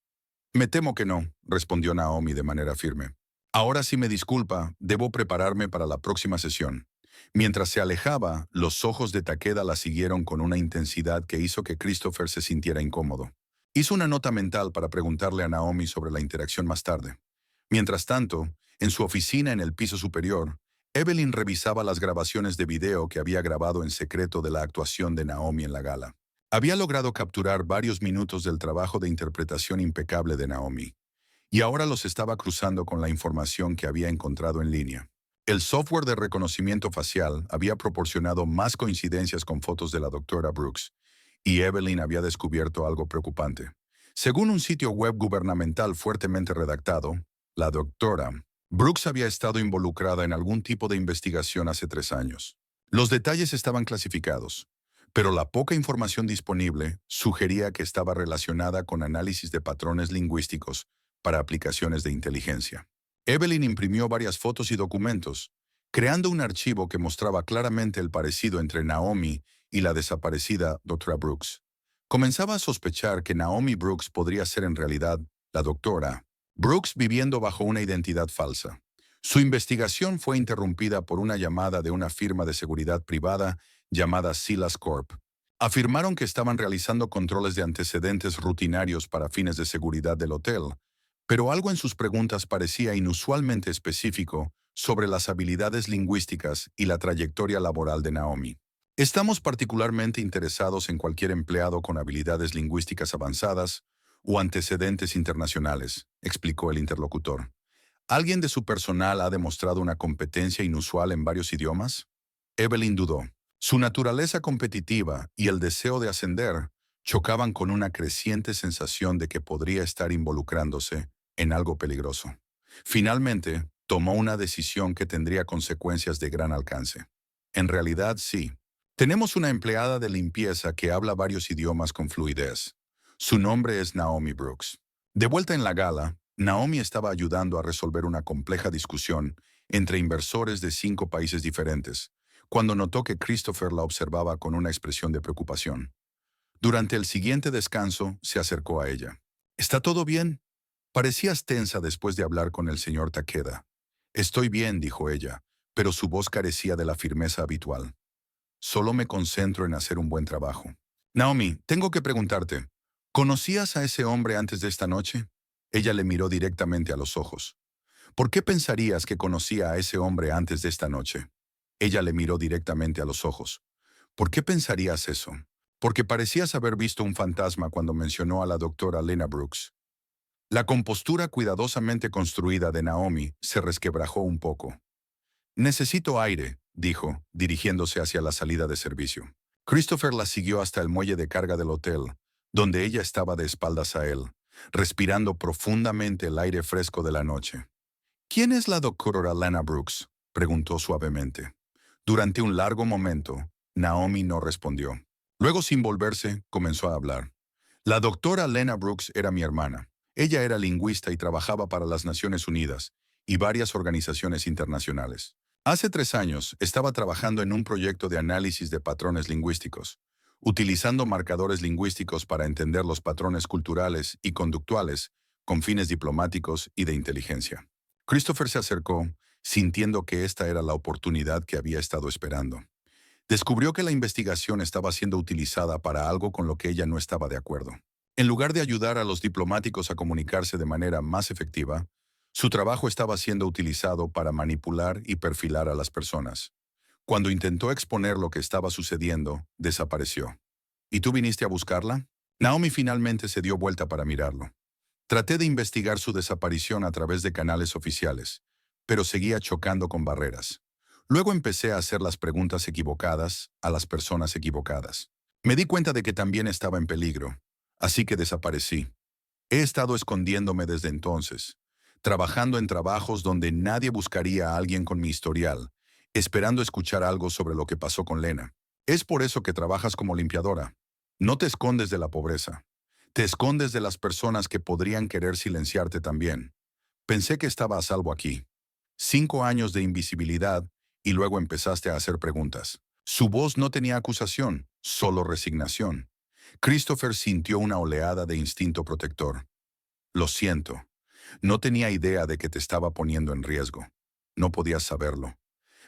Me temo que no, respondió Naomi de manera firme. Ahora sí me disculpa, debo prepararme para la próxima sesión. Mientras se alejaba, los ojos de Takeda la siguieron con una intensidad que hizo que Christopher se sintiera incómodo. Hizo una nota mental para preguntarle a Naomi sobre la interacción más tarde. Mientras tanto, en su oficina en el piso superior, Evelyn revisaba las grabaciones de video que había grabado en secreto de la actuación de Naomi en la gala. Había logrado capturar varios minutos del trabajo de interpretación impecable de Naomi, y ahora los estaba cruzando con la información que había encontrado en línea. El software de reconocimiento facial había proporcionado más coincidencias con fotos de la doctora Brooks, y Evelyn había descubierto algo preocupante. Según un sitio web gubernamental fuertemente redactado, la doctora Brooks había estado involucrada en algún tipo de investigación hace 3 años. Los detalles estaban clasificados, pero la poca información disponible sugería que estaba relacionada con análisis de patrones lingüísticos para aplicaciones de inteligencia. Evelyn imprimió varias fotos y documentos, creando un archivo que mostraba claramente el parecido entre Naomi y la desaparecida doctora Brooks. Comenzaba a sospechar que Naomi Brooks podría ser en realidad la doctora Brooks viviendo bajo una identidad falsa. Su investigación fue interrumpida por una llamada de una firma de seguridad privada llamada Silas Corp. Afirmaron que estaban realizando controles de antecedentes rutinarios para fines de seguridad del hotel, pero algo en sus preguntas parecía inusualmente específico sobre las habilidades lingüísticas y la trayectoria laboral de Naomi. Estamos particularmente interesados en cualquier empleado con habilidades lingüísticas avanzadas o antecedentes internacionales, explicó el interlocutor. ¿Alguien de su personal ha demostrado una competencia inusual en varios idiomas? Evelyn dudó. Su naturaleza competitiva y el deseo de ascender chocaban con una creciente sensación de que podría estar involucrándose en algo peligroso. Finalmente, tomó una decisión que tendría consecuencias de gran alcance. En realidad, sí. Tenemos una empleada de limpieza que habla varios idiomas con fluidez. Su nombre es Naomi Brooks. De vuelta en la gala, Naomi estaba ayudando a resolver una compleja discusión entre inversores de 5 países diferentes, cuando notó que Christopher la observaba con una expresión de preocupación. Durante el siguiente descanso, se acercó a ella. ¿Está todo bien? Parecías tensa después de hablar con el señor Takeda. Estoy bien, dijo ella, pero su voz carecía de la firmeza habitual. Solo me concentro en hacer un buen trabajo. Naomi, tengo que preguntarte, ¿conocías a ese hombre antes de esta noche? Ella le miró directamente a los ojos. ¿Por qué pensarías que conocía a ese hombre antes de esta noche? Ella le miró directamente a los ojos. ¿Por qué pensarías eso? Porque parecías haber visto un fantasma cuando mencionó a la doctora Lena Brooks. La compostura cuidadosamente construida de Naomi se resquebrajó un poco. Necesito aire, dijo, dirigiéndose hacia la salida de servicio. Christopher la siguió hasta el muelle de carga del hotel, donde ella estaba de espaldas a él, respirando profundamente el aire fresco de la noche. ¿Quién es la doctora Lena Brooks?, preguntó suavemente. Durante un largo momento, Naomi no respondió. Luego, sin volverse, comenzó a hablar. La doctora Lena Brooks era mi hermana. Ella era lingüista y trabajaba para las Naciones Unidas y varias organizaciones internacionales. Hace 3 años estaba trabajando en un proyecto de análisis de patrones lingüísticos, utilizando marcadores lingüísticos para entender los patrones culturales y conductuales con fines diplomáticos y de inteligencia. Christopher se acercó, sintiendo que esta era la oportunidad que había estado esperando. Descubrió que la investigación estaba siendo utilizada para algo con lo que ella no estaba de acuerdo. En lugar de ayudar a los diplomáticos a comunicarse de manera más efectiva, su trabajo estaba siendo utilizado para manipular y perfilar a las personas. Cuando intentó exponer lo que estaba sucediendo, desapareció. ¿Y tú viniste a buscarla? Naomi finalmente se dio vuelta para mirarlo. Traté de investigar su desaparición a través de canales oficiales, pero seguía chocando con barreras. Luego empecé a hacer las preguntas equivocadas a las personas equivocadas. Me di cuenta de que también estaba en peligro, así que desaparecí. He estado escondiéndome desde entonces, trabajando en trabajos donde nadie buscaría a alguien con mi historial, esperando escuchar algo sobre lo que pasó con Lena. Es por eso que trabajas como limpiadora. No te escondes de la pobreza. Te escondes de las personas que podrían querer silenciarte también. Pensé que estaba a salvo aquí. 5 años de invisibilidad y luego empezaste a hacer preguntas. Su voz no tenía acusación, solo resignación. Christopher sintió una oleada de instinto protector. Lo siento. No tenía idea de que te estaba poniendo en riesgo. No podías saberlo.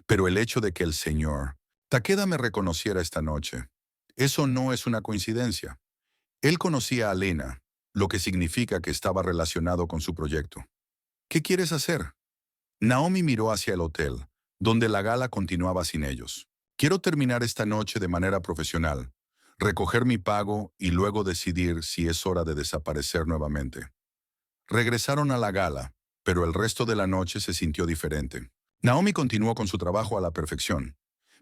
Pero el hecho de que el señor Takeda me reconociera esta noche, eso no es una coincidencia. Él conocía a Lena, lo que significa que estaba relacionado con su proyecto. ¿Qué quieres hacer? Naomi miró hacia el hotel, donde la gala continuaba sin ellos. Quiero terminar esta noche de manera profesional, recoger mi pago y luego decidir si es hora de desaparecer nuevamente. Regresaron a la gala, pero el resto de la noche se sintió diferente. Naomi continuó con su trabajo a la perfección,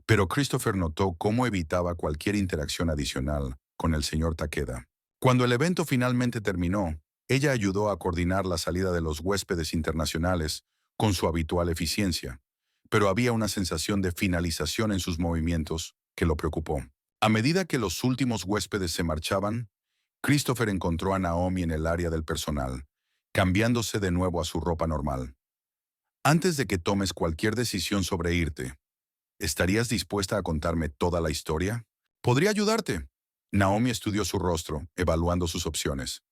pero Christopher notó cómo evitaba cualquier interacción adicional con el señor Takeda. Cuando el evento finalmente terminó, ella ayudó a coordinar la salida de los huéspedes internacionales con su habitual eficiencia, pero había una sensación de finalización en sus movimientos que lo preocupó. A medida que los últimos huéspedes se marchaban, Christopher encontró a Naomi en el área del personal, cambiándose de nuevo a su ropa normal. Antes de que tomes cualquier decisión sobre irte, ¿estarías dispuesta a contarme toda la historia? Podría ayudarte. Naomi estudió su rostro, evaluando sus opciones.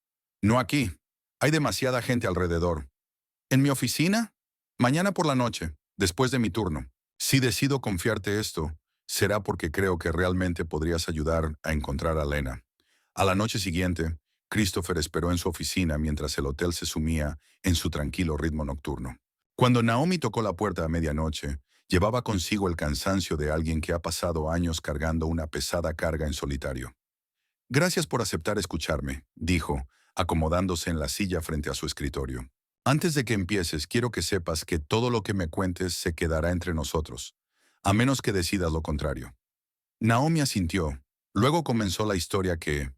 No aquí. Hay demasiada gente alrededor. ¿En mi oficina? Mañana por la noche, después de mi turno. Si decido confiarte esto, será porque creo que realmente podrías ayudar a encontrar a Lena. A la noche siguiente, Christopher esperó en su oficina mientras el hotel se sumía en su tranquilo ritmo nocturno. Cuando Naomi tocó la puerta a medianoche, llevaba consigo el cansancio de alguien que ha pasado años cargando una pesada carga en solitario. Gracias por aceptar escucharme, dijo, acomodándose en la silla frente a su escritorio. Antes de que empieces, quiero que sepas que todo lo que me cuentes se quedará entre nosotros, a menos que decidas lo contrario. Naomi asintió. Luego comenzó la historia que,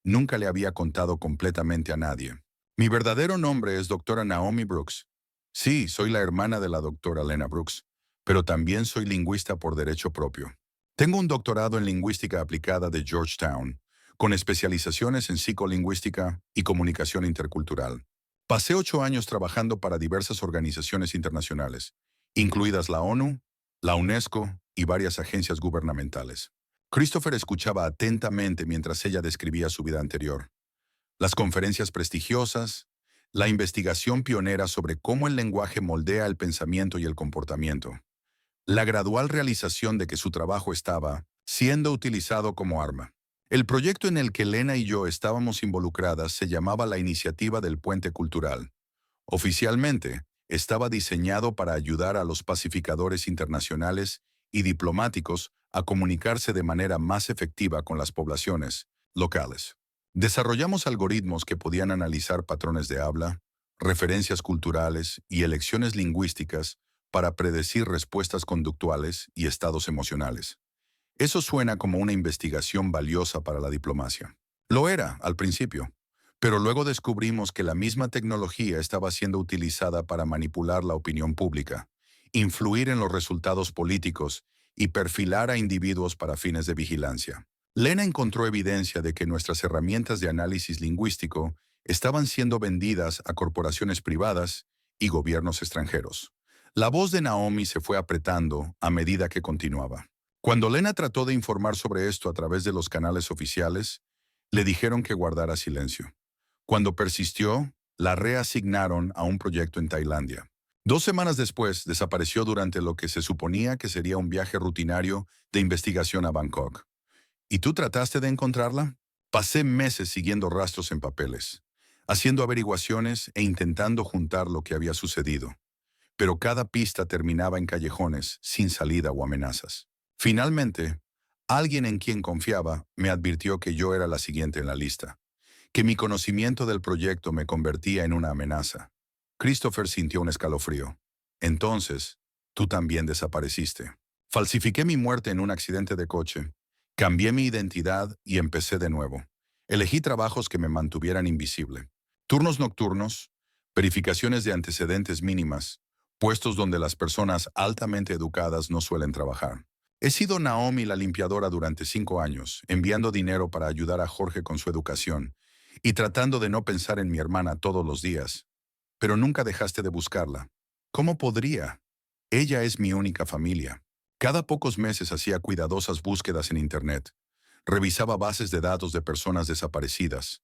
nunca le había contado completamente a nadie. Mi verdadero nombre es doctora Naomi Brooks. Sí, soy la hermana de la doctora Lena Brooks, pero también soy lingüista por derecho propio. Tengo un doctorado en lingüística aplicada de Georgetown, con especializaciones en psicolingüística y comunicación intercultural. Pasé 8 años trabajando para diversas organizaciones internacionales, incluidas la ONU, la UNESCO y varias agencias gubernamentales. Christopher escuchaba atentamente mientras ella describía su vida anterior. Las conferencias prestigiosas, la investigación pionera sobre cómo el lenguaje moldea el pensamiento y el comportamiento, la gradual realización de que su trabajo estaba siendo utilizado como arma. El proyecto en el que Lena y yo estábamos involucradas se llamaba la Iniciativa del Puente Cultural. Oficialmente, estaba diseñado para ayudar a los pacificadores internacionales y diplomáticos a comunicarse de manera más efectiva con las poblaciones locales. Desarrollamos algoritmos que podían analizar patrones de habla, referencias culturales y elecciones lingüísticas para predecir respuestas conductuales y estados emocionales. Eso suena como una investigación valiosa para la diplomacia. Lo era al principio, pero luego descubrimos que la misma tecnología estaba siendo utilizada para manipular la opinión pública, influir en los resultados políticos y perfilar a individuos para fines de vigilancia. Lena encontró evidencia de que nuestras herramientas de análisis lingüístico estaban siendo vendidas a corporaciones privadas y gobiernos extranjeros. La voz de Naomi se fue apretando a medida que continuaba. Cuando Lena trató de informar sobre esto a través de los canales oficiales, le dijeron que guardara silencio. Cuando persistió, la reasignaron a un proyecto en Tailandia. 2 semanas después, desapareció durante lo que se suponía que sería un viaje rutinario de investigación a Bangkok. ¿Y tú trataste de encontrarla? Pasé meses siguiendo rastros en papeles, haciendo averiguaciones e intentando juntar lo que había sucedido. Pero cada pista terminaba en callejones, sin salida o amenazas. Finalmente, alguien en quien confiaba me advirtió que yo era la siguiente en la lista, que mi conocimiento del proyecto me convertía en una amenaza. Christopher sintió un escalofrío. Entonces, tú también desapareciste. Falsifiqué mi muerte en un accidente de coche, cambié mi identidad y empecé de nuevo. Elegí trabajos que me mantuvieran invisible. Turnos nocturnos, verificaciones de antecedentes mínimas, puestos donde las personas altamente educadas no suelen trabajar. He sido Naomi la limpiadora durante 5 años, enviando dinero para ayudar a Jorge con su educación y tratando de no pensar en mi hermana todos los días. Pero nunca dejaste de buscarla. ¿Cómo podría? Ella es mi única familia. Cada pocos meses hacía cuidadosas búsquedas en Internet. Revisaba bases de datos de personas desaparecidas.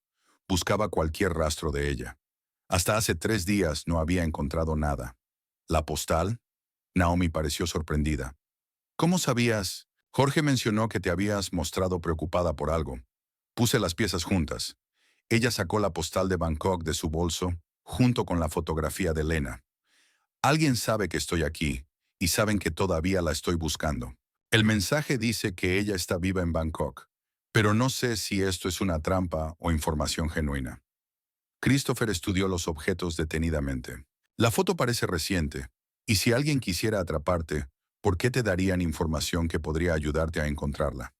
Buscaba cualquier rastro de ella. Hasta hace 3 días no había encontrado nada. ¿La postal? Naomi pareció sorprendida. ¿Cómo sabías? Jorge mencionó que te habías mostrado preocupada por algo. Puse las piezas juntas. Ella sacó la postal de Bangkok de su bolso, junto con la fotografía de Lena. Alguien sabe que estoy aquí, y saben que todavía la estoy buscando. El mensaje dice que ella está viva en Bangkok, pero no sé si esto es una trampa o información genuina. Christopher estudió los objetos detenidamente. La foto parece reciente, y si alguien quisiera atraparte, ¿por qué te darían información que podría ayudarte a encontrarla?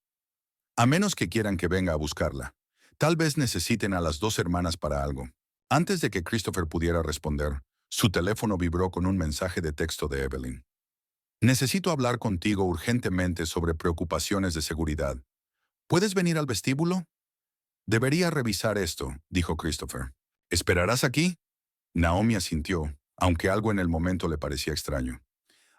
A menos que quieran que venga a buscarla. Tal vez necesiten a las 2 hermanas para algo. Antes de que Christopher pudiera responder, su teléfono vibró con un mensaje de texto de Evelyn. Necesito hablar contigo urgentemente sobre preocupaciones de seguridad. ¿Puedes venir al vestíbulo? Debería revisar esto, dijo Christopher. ¿Esperarás aquí? Naomi asintió, aunque algo en el momento le parecía extraño.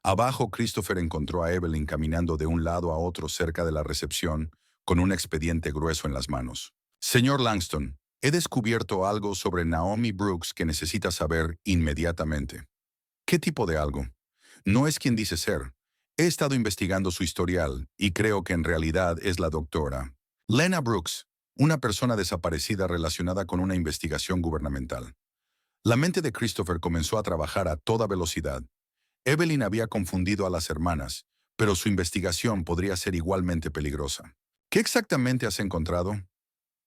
Abajo, Christopher encontró a Evelyn caminando de un lado a otro cerca de la recepción, con un expediente grueso en las manos. Señor Langston, he descubierto algo sobre Naomi Brooks que necesita saber inmediatamente. ¿Qué tipo de algo? No es quien dice ser. He estado investigando su historial y creo que en realidad es la doctora Lena Brooks, una persona desaparecida relacionada con una investigación gubernamental. La mente de Christopher comenzó a trabajar a toda velocidad. Evelyn había confundido a las hermanas, pero su investigación podría ser igualmente peligrosa. ¿Qué exactamente has encontrado?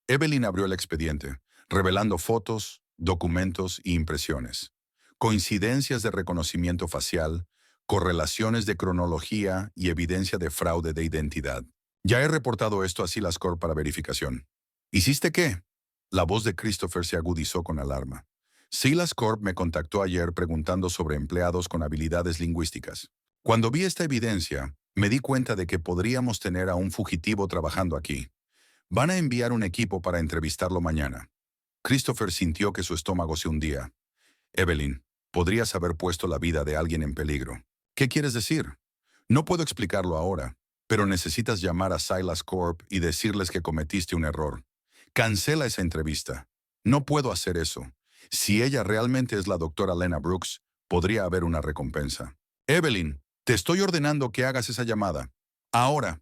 Evelyn abrió el expediente, revelando fotos, documentos y impresiones, coincidencias de reconocimiento facial, correlaciones de cronología y evidencia de fraude de identidad. Ya he reportado esto a Silas Corp para verificación. ¿Hiciste qué? La voz de Christopher se agudizó con alarma. Silas Corp me contactó ayer preguntando sobre empleados con habilidades lingüísticas. Cuando vi esta evidencia, me di cuenta de que podríamos tener a un fugitivo trabajando aquí. Van a enviar un equipo para entrevistarlo mañana. Christopher sintió que su estómago se hundía. Evelyn, podrías haber puesto la vida de alguien en peligro. ¿Qué quieres decir? No puedo explicarlo ahora, pero necesitas llamar a Silas Corp y decirles que cometiste un error. Cancela esa entrevista. No puedo hacer eso. Si ella realmente es la doctora Lena Brooks, podría haber una recompensa. Evelyn, te estoy ordenando que hagas esa llamada. Ahora.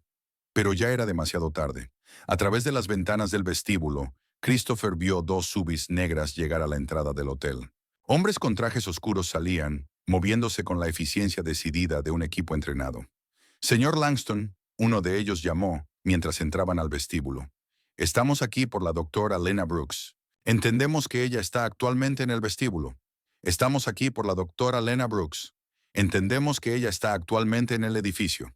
Pero ya era demasiado tarde. A través de las ventanas del vestíbulo, Christopher vio dos subis negras llegar a la entrada del hotel. Hombres con trajes oscuros salían, moviéndose con la eficiencia decidida de un equipo entrenado. Señor Langston, uno de ellos llamó mientras entraban al vestíbulo. Estamos aquí por la doctora Lena Brooks. Entendemos que ella está actualmente en el vestíbulo. Estamos aquí por la doctora Lena Brooks. Entendemos que ella está actualmente en el edificio.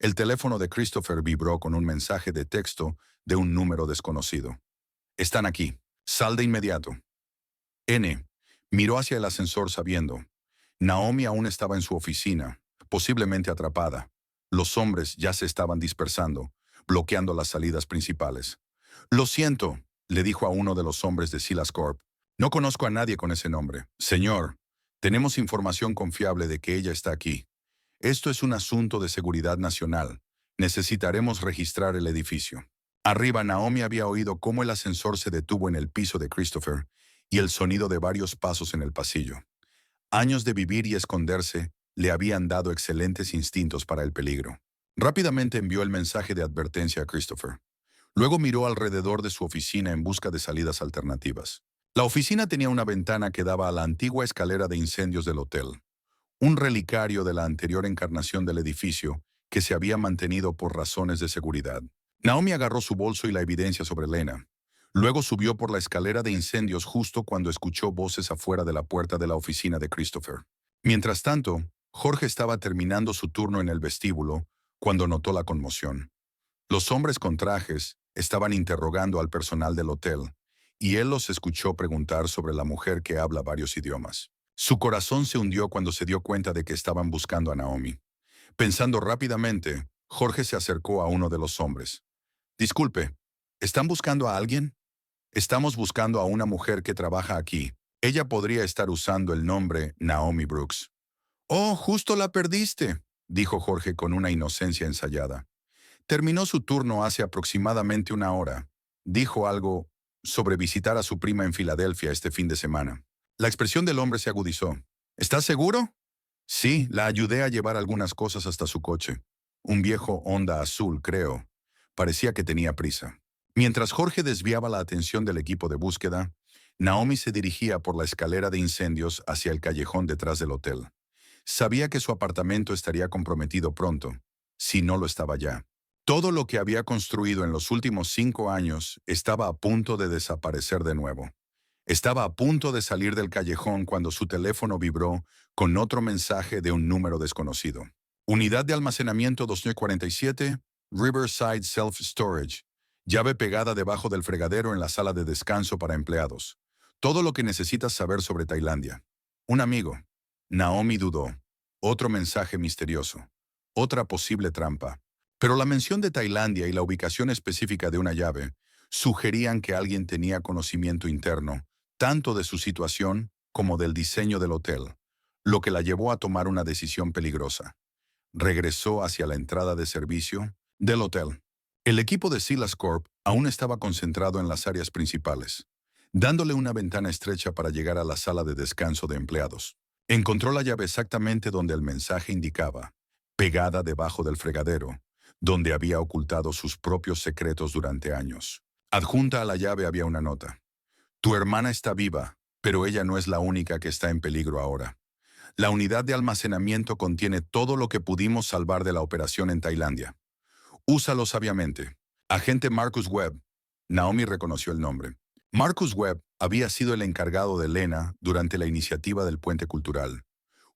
El teléfono de Christopher vibró con un mensaje de texto de un número desconocido. Están aquí. Sal de inmediato. N. Miró hacia el ascensor sabiendo. Naomi aún estaba en su oficina, posiblemente atrapada. Los hombres ya se estaban dispersando, bloqueando las salidas principales. Lo siento, le dijo a uno de los hombres de Silas Corp. No conozco a nadie con ese nombre. Señor, tenemos información confiable de que ella está aquí. Esto es un asunto de seguridad nacional. Necesitaremos registrar el edificio. Arriba, Naomi había oído cómo el ascensor se detuvo en el piso de Christopher y el sonido de varios pasos en el pasillo. Años de vivir y esconderse le habían dado excelentes instintos para el peligro. Rápidamente envió el mensaje de advertencia a Christopher. Luego miró alrededor de su oficina en busca de salidas alternativas. La oficina tenía una ventana que daba a la antigua escalera de incendios del hotel, un relicario de la anterior encarnación del edificio que se había mantenido por razones de seguridad. Naomi agarró su bolso y la evidencia sobre Lena. Luego subió por la escalera de incendios justo cuando escuchó voces afuera de la puerta de la oficina de Christopher. Mientras tanto, Jorge estaba terminando su turno en el vestíbulo cuando notó la conmoción. Los hombres con trajes estaban interrogando al personal del hotel, y él los escuchó preguntar sobre la mujer que habla varios idiomas. Su corazón se hundió cuando se dio cuenta de que estaban buscando a Naomi. Pensando rápidamente, Jorge se acercó a uno de los hombres. Disculpe, ¿están buscando a alguien? Estamos buscando a una mujer que trabaja aquí. Ella podría estar usando el nombre Naomi Brooks. Oh, justo la perdiste, dijo Jorge con una inocencia ensayada. Terminó su turno hace aproximadamente una hora. Dijo algo sobre visitar a su prima en Filadelfia este fin de semana. La expresión del hombre se agudizó. ¿Estás seguro? Sí, la ayudé a llevar algunas cosas hasta su coche. Un viejo Honda azul, creo. Parecía que tenía prisa. Mientras Jorge desviaba la atención del equipo de búsqueda, Naomi se dirigía por la escalera de incendios hacia el callejón detrás del hotel. Sabía que su apartamento estaría comprometido pronto, si no lo estaba ya. Todo lo que había construido en los últimos 5 años estaba a punto de desaparecer de nuevo. Estaba a punto de salir del callejón cuando su teléfono vibró con otro mensaje de un número desconocido. Unidad de almacenamiento 2047, Riverside Self Storage. Llave pegada debajo del fregadero en la sala de descanso para empleados. Todo lo que necesitas saber sobre Tailandia. Un amigo. Naomi dudó. Otro mensaje misterioso. Otra posible trampa. Pero la mención de Tailandia y la ubicación específica de una llave sugerían que alguien tenía conocimiento interno, tanto de su situación como del diseño del hotel, lo que la llevó a tomar una decisión peligrosa. Regresó hacia la entrada de servicio del hotel. El equipo de Silas Corp aún estaba concentrado en las áreas principales, dándole una ventana estrecha para llegar a la sala de descanso de empleados. Encontró la llave exactamente donde el mensaje indicaba, pegada debajo del fregadero, donde había ocultado sus propios secretos durante años. Adjunta a la llave había una nota. Tu hermana está viva, pero ella no es la única que está en peligro ahora. La unidad de almacenamiento contiene todo lo que pudimos salvar de la operación en Tailandia. Úsalo sabiamente. Agente Marcus Webb. Naomi reconoció el nombre. Marcus Webb había sido el encargado de Lena durante la iniciativa del Puente Cultural,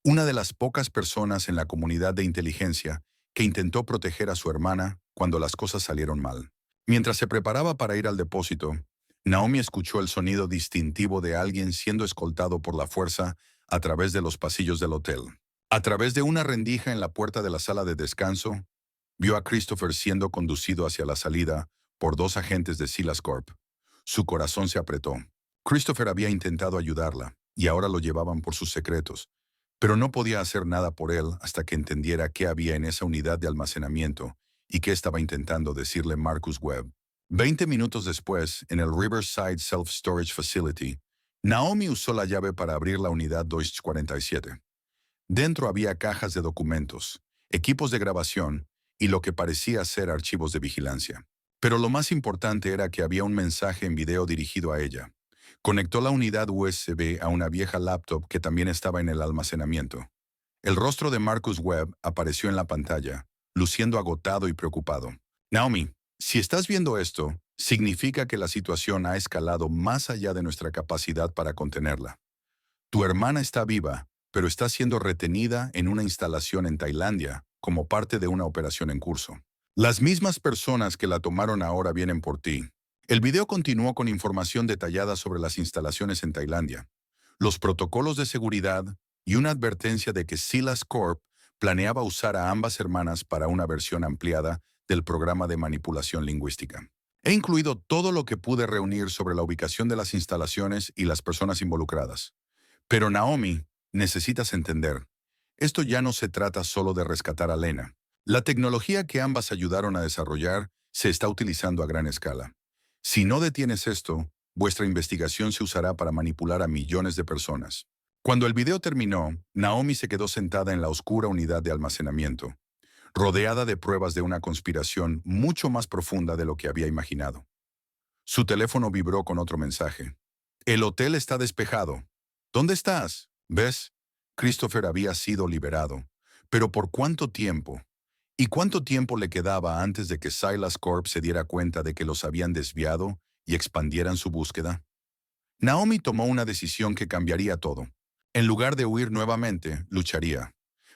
una de las pocas personas en la comunidad de inteligencia que intentó proteger a su hermana cuando las cosas salieron mal. Mientras se preparaba para ir al depósito, Naomi escuchó el sonido distintivo de alguien siendo escoltado por la fuerza a través de los pasillos del hotel. A través de una rendija en la puerta de la sala de descanso, vio a Christopher siendo conducido hacia la salida por dos agentes de Silas Corp. Su corazón se apretó. Christopher había intentado ayudarla, y ahora lo llevaban por sus secretos, pero no podía hacer nada por él hasta que entendiera qué había en esa unidad de almacenamiento y qué estaba intentando decirle Marcus Webb. 20 minutos después, en el Riverside Self-Storage Facility, Naomi usó la llave para abrir la unidad 247. Dentro había cajas de documentos, equipos de grabación y lo que parecía ser archivos de vigilancia. Pero lo más importante era que había un mensaje en video dirigido a ella. Conectó la unidad USB a una vieja laptop que también estaba en el almacenamiento. El rostro de Marcus Webb apareció en la pantalla, luciendo agotado y preocupado. Naomi, si estás viendo esto, significa que la situación ha escalado más allá de nuestra capacidad para contenerla. Tu hermana está viva, pero está siendo retenida en una instalación en Tailandia como parte de una operación en curso. Las mismas personas que la tomaron ahora vienen por ti. El video continuó con información detallada sobre las instalaciones en Tailandia, los protocolos de seguridad y una advertencia de que Silas Corp planeaba usar a ambas hermanas para una versión ampliada del programa de manipulación lingüística. He incluido todo lo que pude reunir sobre la ubicación de las instalaciones y las personas involucradas. Pero Naomi, necesitas entender, esto ya no se trata solo de rescatar a Lena. La tecnología que ambas ayudaron a desarrollar se está utilizando a gran escala. Si no detienes esto, vuestra investigación se usará para manipular a millones de personas. Cuando el video terminó, Naomi se quedó sentada en la oscura unidad de almacenamiento, rodeada de pruebas de una conspiración mucho más profunda de lo que había imaginado. Su teléfono vibró con otro mensaje. El hotel está despejado. ¿Dónde estás? ¿Ves? Christopher había sido liberado. ¿Pero por cuánto tiempo? ¿Y cuánto tiempo le quedaba antes de que Silas Corp se diera cuenta de que los habían desviado y expandieran su búsqueda? Naomi tomó una decisión que cambiaría todo. En lugar de huir nuevamente, lucharía.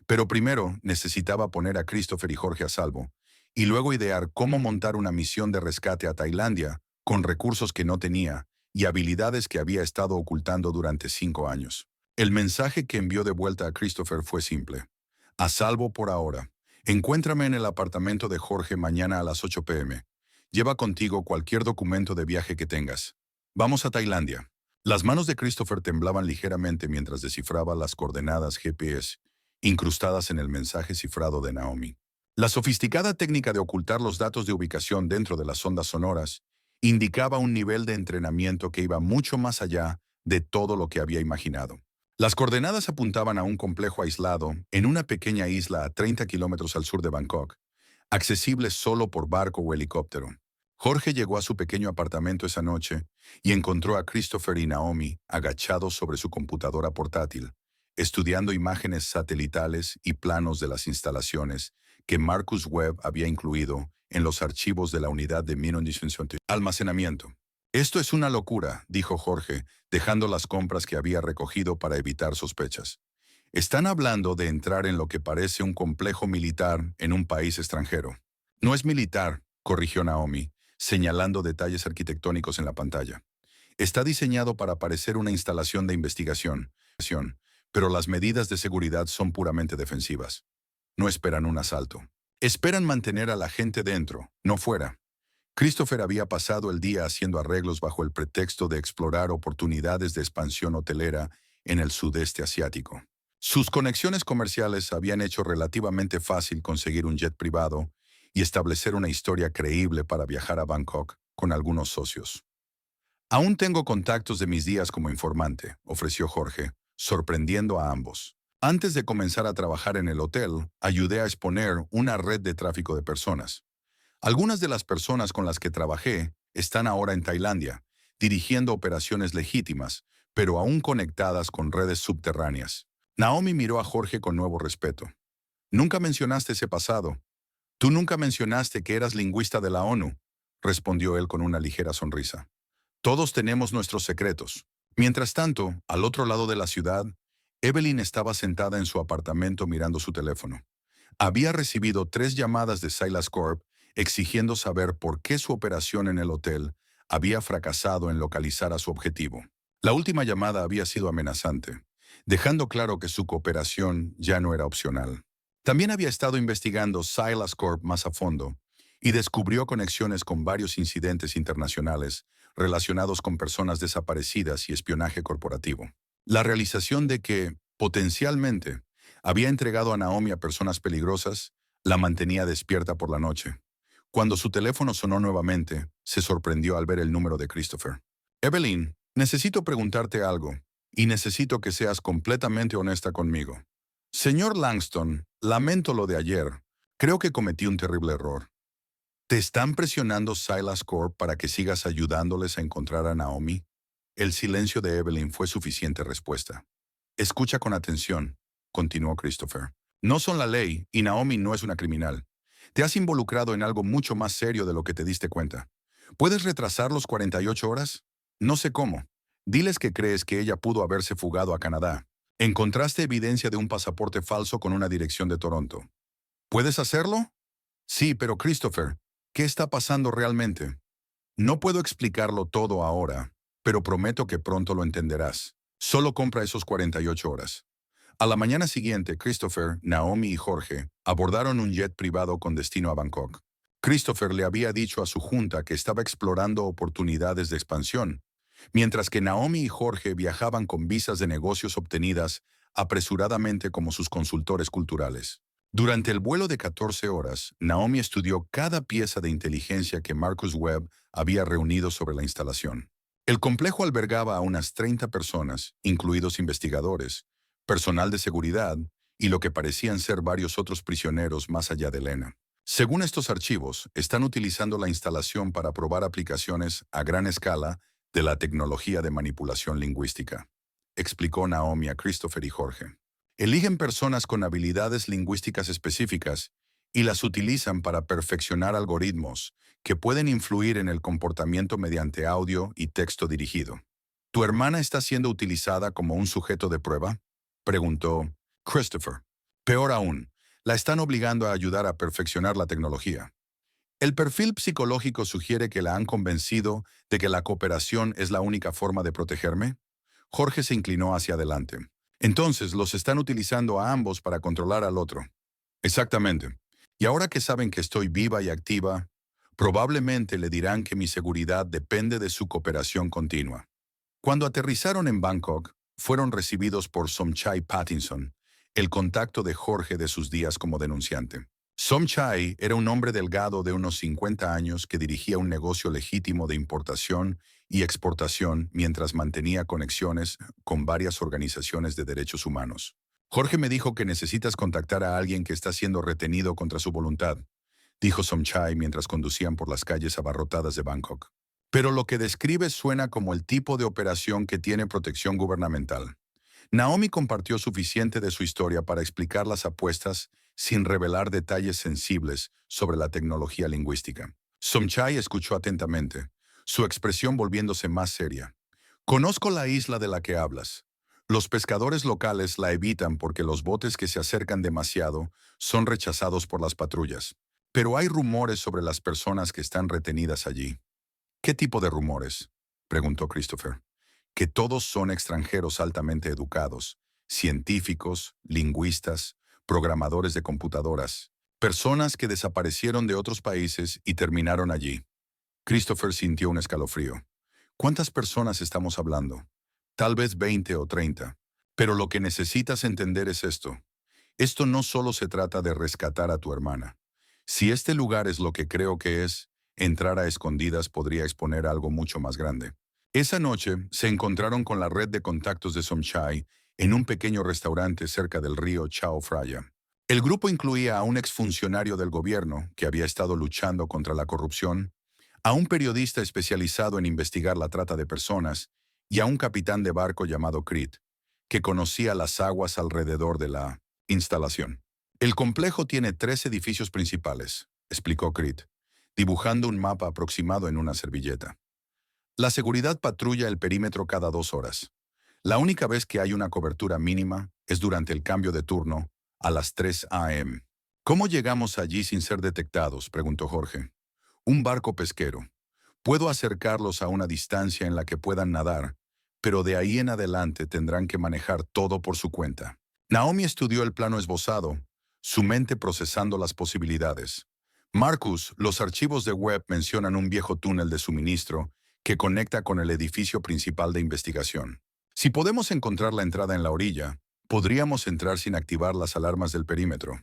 Pero primero necesitaba poner a Christopher y Jorge a salvo, y luego idear cómo montar una misión de rescate a Tailandia con recursos que no tenía y habilidades que había estado ocultando durante 5 años. El mensaje que envió de vuelta a Christopher fue simple. A salvo por ahora. Encuéntrame en el apartamento de Jorge mañana a las 8 p.m. Lleva contigo cualquier documento de viaje que tengas. Vamos a Tailandia. Las manos de Christopher temblaban ligeramente mientras descifraba las coordenadas GPS incrustadas en el mensaje cifrado de Naomi. La sofisticada técnica de ocultar los datos de ubicación dentro de las ondas sonoras indicaba un nivel de entrenamiento que iba mucho más allá de todo lo que había imaginado. Las coordenadas apuntaban a un complejo aislado en una pequeña isla a 30 kilómetros al sur de Bangkok, accesible solo por barco o helicóptero. Jorge llegó a su pequeño apartamento esa noche y encontró a Christopher y Naomi agachados sobre su computadora portátil, estudiando imágenes satelitales y planos de las instalaciones que Marcus Webb había incluido en los archivos de la unidad de almacenamiento. Esto es una locura, dijo Jorge, dejando las compras que había recogido para evitar sospechas. Están hablando de entrar en lo que parece un complejo militar en un país extranjero. No es militar, corrigió Naomi, señalando detalles arquitectónicos en la pantalla. Está diseñado para parecer una instalación de investigación, pero las medidas de seguridad son puramente defensivas. No esperan un asalto. Esperan mantener a la gente dentro, no fuera. Christopher había pasado el día haciendo arreglos bajo el pretexto de explorar oportunidades de expansión hotelera en el sudeste asiático. Sus conexiones comerciales habían hecho relativamente fácil conseguir un jet privado y establecer una historia creíble para viajar a Bangkok con algunos socios. Aún tengo contactos de mis días como informante, ofreció Jorge, sorprendiendo a ambos. Antes de comenzar a trabajar en el hotel, ayudé a exponer una red de tráfico de personas. Algunas de las personas con las que trabajé están ahora en Tailandia, dirigiendo operaciones legítimas, pero aún conectadas con redes subterráneas. Naomi miró a Jorge con nuevo respeto. Nunca mencionaste ese pasado. Tú nunca mencionaste que eras lingüista de la ONU, respondió él con una ligera sonrisa. Todos tenemos nuestros secretos. Mientras tanto, al otro lado de la ciudad, Evelyn estaba sentada en su apartamento mirando su teléfono. Había recibido 3 llamadas de Silas Corp exigiendo saber por qué su operación en el hotel había fracasado en localizar a su objetivo. La última llamada había sido amenazante, dejando claro que su cooperación ya no era opcional. También había estado investigando Silas Corp más a fondo y descubrió conexiones con varios incidentes internacionales relacionados con personas desaparecidas y espionaje corporativo. La realización de que, potencialmente, había entregado a Naomi a personas peligrosas la mantenía despierta por la noche. Cuando su teléfono sonó nuevamente, se sorprendió al ver el número de Christopher. Evelyn, necesito preguntarte algo, y necesito que seas completamente honesta conmigo. Señor Langston, lamento lo de ayer. Creo que cometí un terrible error. ¿Te están presionando Silas Corp para que sigas ayudándoles a encontrar a Naomi? El silencio de Evelyn fue suficiente respuesta. Escucha con atención, continuó Christopher. No son la ley y Naomi no es una criminal. Te has involucrado en algo mucho más serio de lo que te diste cuenta. ¿Puedes retrasar los 48 horas? No sé cómo. Diles que crees que ella pudo haberse fugado a Canadá. Encontraste evidencia de un pasaporte falso con una dirección de Toronto. ¿Puedes hacerlo? Sí, pero Christopher, ¿qué está pasando realmente? No puedo explicarlo todo ahora, pero prometo que pronto lo entenderás. Solo compra esos 48 horas. A la mañana siguiente, Christopher, Naomi y Jorge abordaron un jet privado con destino a Bangkok. Christopher le había dicho a su junta que estaba explorando oportunidades de expansión, mientras que Naomi y Jorge viajaban con visas de negocios obtenidas apresuradamente como sus consultores culturales. Durante el vuelo de 14 horas, Naomi estudió cada pieza de inteligencia que Marcus Webb había reunido sobre la instalación. El complejo albergaba a unas 30 personas, incluidos investigadores, personal de seguridad y lo que parecían ser varios otros prisioneros más allá de Elena. Según estos archivos, están utilizando la instalación para probar aplicaciones a gran escala de la tecnología de manipulación lingüística, explicó Naomi a Christopher y Jorge. Eligen personas con habilidades lingüísticas específicas y las utilizan para perfeccionar algoritmos que pueden influir en el comportamiento mediante audio y texto dirigido. ¿Tu hermana está siendo utilizada como un sujeto de prueba?, preguntó Christopher. Peor aún, la están obligando a ayudar a perfeccionar la tecnología. El perfil psicológico sugiere que la han convencido de que la cooperación es la única forma de protegerme. Jorge se inclinó hacia adelante. Entonces, los están utilizando a ambos para controlar al otro. Exactamente. Y ahora que saben que estoy viva y activa, probablemente le dirán que mi seguridad depende de su cooperación continua. Cuando aterrizaron en Bangkok, fueron recibidos por Somchai Pattinson, el contacto de Jorge de sus días como denunciante. Somchai era un hombre delgado de unos 50 años que dirigía un negocio legítimo de importación y exportación mientras mantenía conexiones con varias organizaciones de derechos humanos. Jorge me dijo que necesitas contactar a alguien que está siendo retenido contra su voluntad, dijo Somchai mientras conducían por las calles abarrotadas de Bangkok. Pero lo que describe suena como el tipo de operación que tiene protección gubernamental. Naomi compartió suficiente de su historia para explicar las apuestas sin revelar detalles sensibles sobre la tecnología lingüística. Somchai escuchó atentamente, su expresión volviéndose más seria. Conozco la isla de la que hablas. Los pescadores locales la evitan porque los botes que se acercan demasiado son rechazados por las patrullas. Pero hay rumores sobre las personas que están retenidas allí. ¿Qué tipo de rumores?, preguntó Christopher. Que todos son extranjeros altamente educados, científicos, lingüistas, programadores de computadoras, personas que desaparecieron de otros países y terminaron allí. Christopher sintió un escalofrío. ¿Cuántas personas estamos hablando? Tal vez 20 o 30. Pero lo que necesitas entender es esto. Esto no solo se trata de rescatar a tu hermana. Si este lugar es lo que creo que es, entrar a escondidas podría exponer a algo mucho más grande. Esa noche se encontraron con la red de contactos de Somchai en un pequeño restaurante cerca del río Chao Phraya. El grupo incluía a un exfuncionario del gobierno que había estado luchando contra la corrupción, a un periodista especializado en investigar la trata de personas y a un capitán de barco llamado Creed, que conocía las aguas alrededor de la instalación. El complejo tiene 3 edificios principales, explicó Creed, dibujando un mapa aproximado en una servilleta. La seguridad patrulla el perímetro cada 2 horas. La única vez que hay una cobertura mínima es durante el cambio de turno, a las 3 a.m. ¿Cómo llegamos allí sin ser detectados?, preguntó Jorge. Un barco pesquero. Puedo acercarlos a una distancia en la que puedan nadar, pero de ahí en adelante tendrán que manejar todo por su cuenta. Naomi estudió el plano esbozado, su mente procesando las posibilidades. Marcus, los archivos de web mencionan un viejo túnel de suministro que conecta con el edificio principal de investigación. Si podemos encontrar la entrada en la orilla, podríamos entrar sin activar las alarmas del perímetro.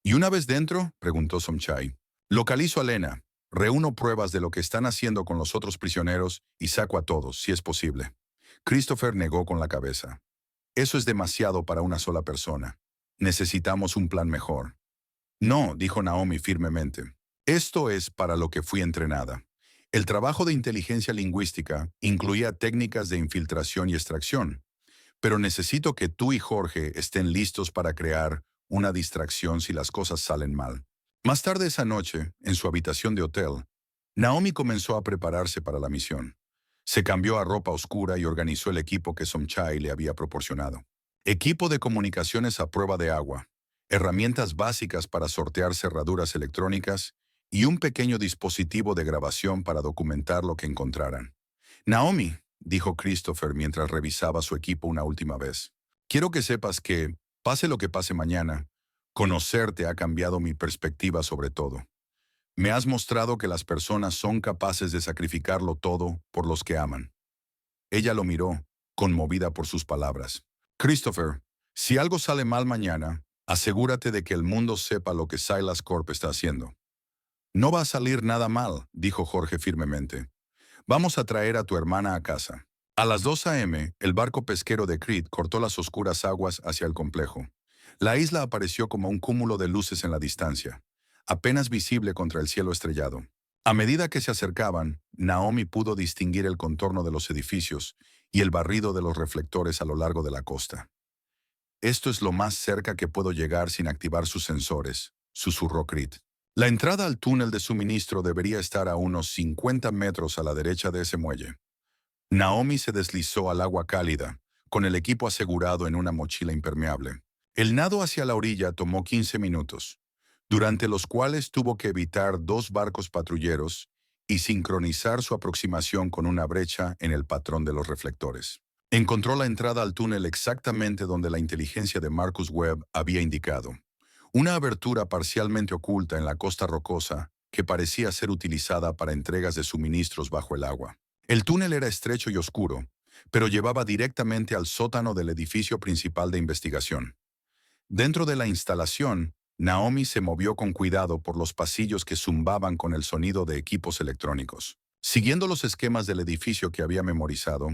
¿Y una vez dentro?, preguntó Somchai. Localizo a Lena, reúno pruebas de lo que están haciendo con los otros prisioneros y saco a todos, si es posible. Christopher negó con la cabeza. Eso es demasiado para una sola persona. Necesitamos un plan mejor. No, dijo Naomi firmemente. Esto es para lo que fui entrenada. El trabajo de inteligencia lingüística incluía técnicas de infiltración y extracción, pero necesito que tú y Jorge estén listos para crear una distracción si las cosas salen mal. Más tarde esa noche, en su habitación de hotel, Naomi comenzó a prepararse para la misión. Se cambió a ropa oscura y organizó el equipo que Somchai le había proporcionado. Equipo de comunicaciones a prueba de agua, herramientas básicas para sortear cerraduras electrónicas y un pequeño dispositivo de grabación para documentar lo que encontraran. Naomi, dijo Christopher mientras revisaba su equipo una última vez, quiero que sepas que, pase lo que pase mañana, conocerte ha cambiado mi perspectiva sobre todo. Me has mostrado que las personas son capaces de sacrificarlo todo por los que aman. Ella lo miró, conmovida por sus palabras. Christopher, si algo sale mal mañana, asegúrate de que el mundo sepa lo que Silas Corp está haciendo. No va a salir nada mal, dijo Jorge firmemente. Vamos a traer a tu hermana a casa. A las 2 a.m., el barco pesquero de Creed cortó las oscuras aguas hacia el complejo. La isla apareció como un cúmulo de luces en la distancia, apenas visible contra el cielo estrellado. A medida que se acercaban, Naomi pudo distinguir el contorno de los edificios y el barrido de los reflectores a lo largo de la costa. Esto es lo más cerca que puedo llegar sin activar sus sensores, susurró Creed. La entrada al túnel de suministro debería estar a unos 50 metros a la derecha de ese muelle. Naomi se deslizó al agua cálida, con el equipo asegurado en una mochila impermeable. El nado hacia la orilla tomó 15 minutos, durante los cuales tuvo que evitar 2 barcos patrulleros y sincronizar su aproximación con una brecha en el patrón de los reflectores. Encontró la entrada al túnel exactamente donde la inteligencia de Marcus Webb había indicado. Una abertura parcialmente oculta en la costa rocosa que parecía ser utilizada para entregas de suministros bajo el agua. El túnel era estrecho y oscuro, pero llevaba directamente al sótano del edificio principal de investigación. Dentro de la instalación, Naomi se movió con cuidado por los pasillos que zumbaban con el sonido de equipos electrónicos. Siguiendo los esquemas del edificio que había memorizado,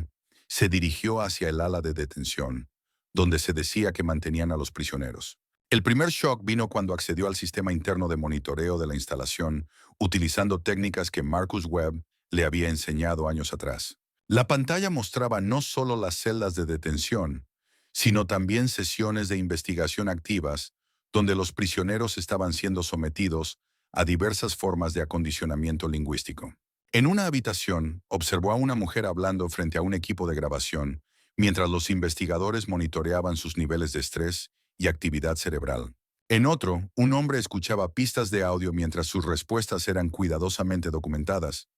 se dirigió hacia el ala de detención, donde se decía que mantenían a los prisioneros. El primer shock vino cuando accedió al sistema interno de monitoreo de la instalación, utilizando técnicas que Marcus Webb le había enseñado años atrás. La pantalla mostraba no solo las celdas de detención, sino también sesiones de investigación activas, donde los prisioneros estaban siendo sometidos a diversas formas de acondicionamiento lingüístico. En una habitación, observó a una mujer hablando frente a un equipo de grabación, mientras los investigadores monitoreaban sus niveles de estrés y actividad cerebral. En otro, un hombre escuchaba pistas de audio mientras sus respuestas eran cuidadosamente documentadas.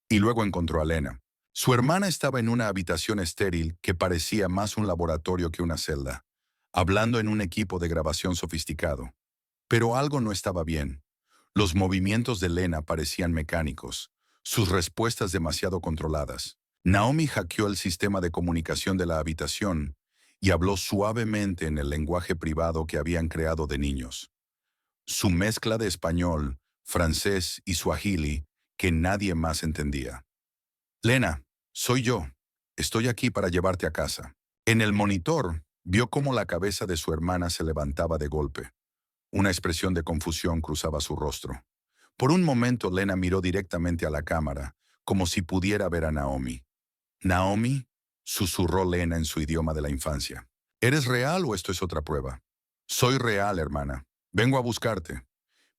Y luego encontró a Lena. Su hermana estaba en una habitación estéril que parecía más un laboratorio que una celda, hablando en un equipo de grabación sofisticado. Pero algo no estaba bien. Los movimientos de Lena parecían mecánicos, sus respuestas demasiado controladas. Naomi hackeó el sistema de comunicación de la habitación y habló suavemente en el lenguaje privado que habían creado de niños. Su mezcla de español, francés y suajili que nadie más entendía. Lena, soy yo. Estoy aquí para llevarte a casa. En el monitor, vio cómo la cabeza de su hermana se levantaba de golpe. Una expresión de confusión cruzaba su rostro. Por un momento, Lena miró directamente a la cámara, como si pudiera ver a Naomi. «Naomi», susurró Lena en su idioma de la infancia. «¿Eres real o esto es otra prueba?» «Soy real, hermana. Vengo a buscarte».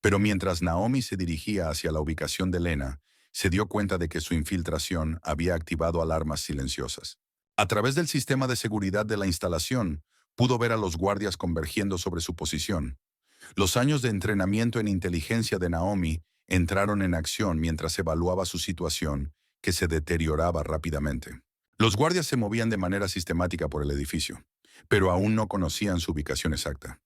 Pero mientras Naomi se dirigía hacia la ubicación de Lena, se dio cuenta de que su infiltración había activado alarmas silenciosas. A través del sistema de seguridad de la instalación, pudo ver a los guardias convergiendo sobre su posición. Los años de entrenamiento en inteligencia de Naomi entraron en acción mientras evaluaba su situación, que se deterioraba rápidamente. Los guardias se movían de manera sistemática por el edificio, pero aún no conocían su ubicación exacta.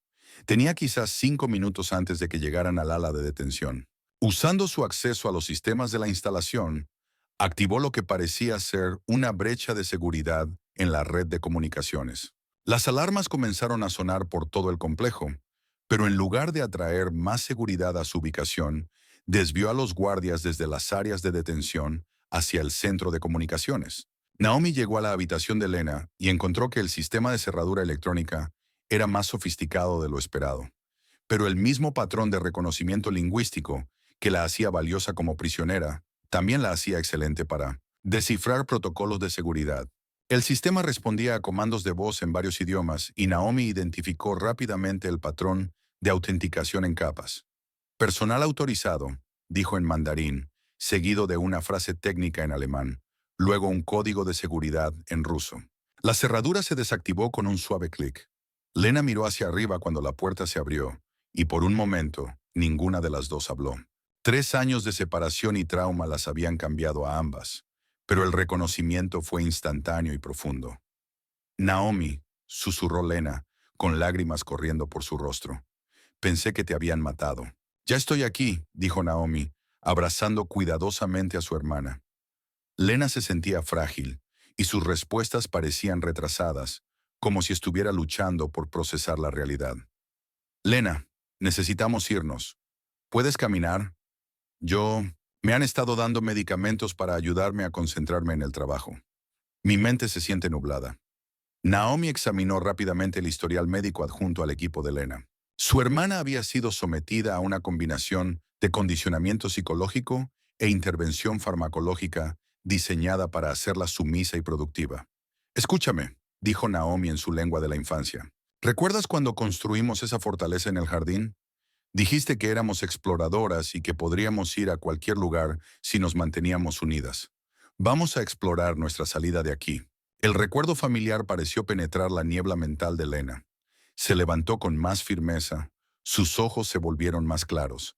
Tenía quizás 5 minutos antes de que llegaran al ala de detención. Usando su acceso a los sistemas de la instalación, activó lo que parecía ser una brecha de seguridad en la red de comunicaciones. Las alarmas comenzaron a sonar por todo el complejo, pero en lugar de atraer más seguridad a su ubicación, desvió a los guardias desde las áreas de detención hacia el centro de comunicaciones. Naomi llegó a la habitación de Lena y encontró que el sistema de cerradura electrónica era más sofisticado de lo esperado, pero el mismo patrón de reconocimiento lingüístico que la hacía valiosa como prisionera también la hacía excelente para descifrar protocolos de seguridad. El sistema respondía a comandos de voz en varios idiomas y Naomi identificó rápidamente el patrón de autenticación en capas. Personal autorizado, dijo en mandarín, seguido de una frase técnica en alemán, luego un código de seguridad en ruso. La cerradura se desactivó con un suave clic. Lena miró hacia arriba cuando la puerta se abrió, y por un momento, ninguna de las dos habló. 3 años de separación y trauma las habían cambiado a ambas, pero el reconocimiento fue instantáneo y profundo. Naomi, susurró Lena, con lágrimas corriendo por su rostro. Pensé que te habían matado. Ya estoy aquí, dijo Naomi, abrazando cuidadosamente a su hermana. Lena se sentía frágil, y sus respuestas parecían retrasadas, como si estuviera luchando por procesar la realidad. Lena, necesitamos irnos. ¿Puedes caminar? Me han estado dando medicamentos para ayudarme a concentrarme en el trabajo. Mi mente se siente nublada. Naomi examinó rápidamente el historial médico adjunto al equipo de Lena. Su hermana había sido sometida a una combinación de condicionamiento psicológico e intervención farmacológica diseñada para hacerla sumisa y productiva. Escúchame, dijo Naomi en su lengua de la infancia. ¿Recuerdas cuando construimos esa fortaleza en el jardín? Dijiste que éramos exploradoras y que podríamos ir a cualquier lugar si nos manteníamos unidas. Vamos a explorar nuestra salida de aquí. El recuerdo familiar pareció penetrar la niebla mental de Lena. Se levantó con más firmeza. Sus ojos se volvieron más claros.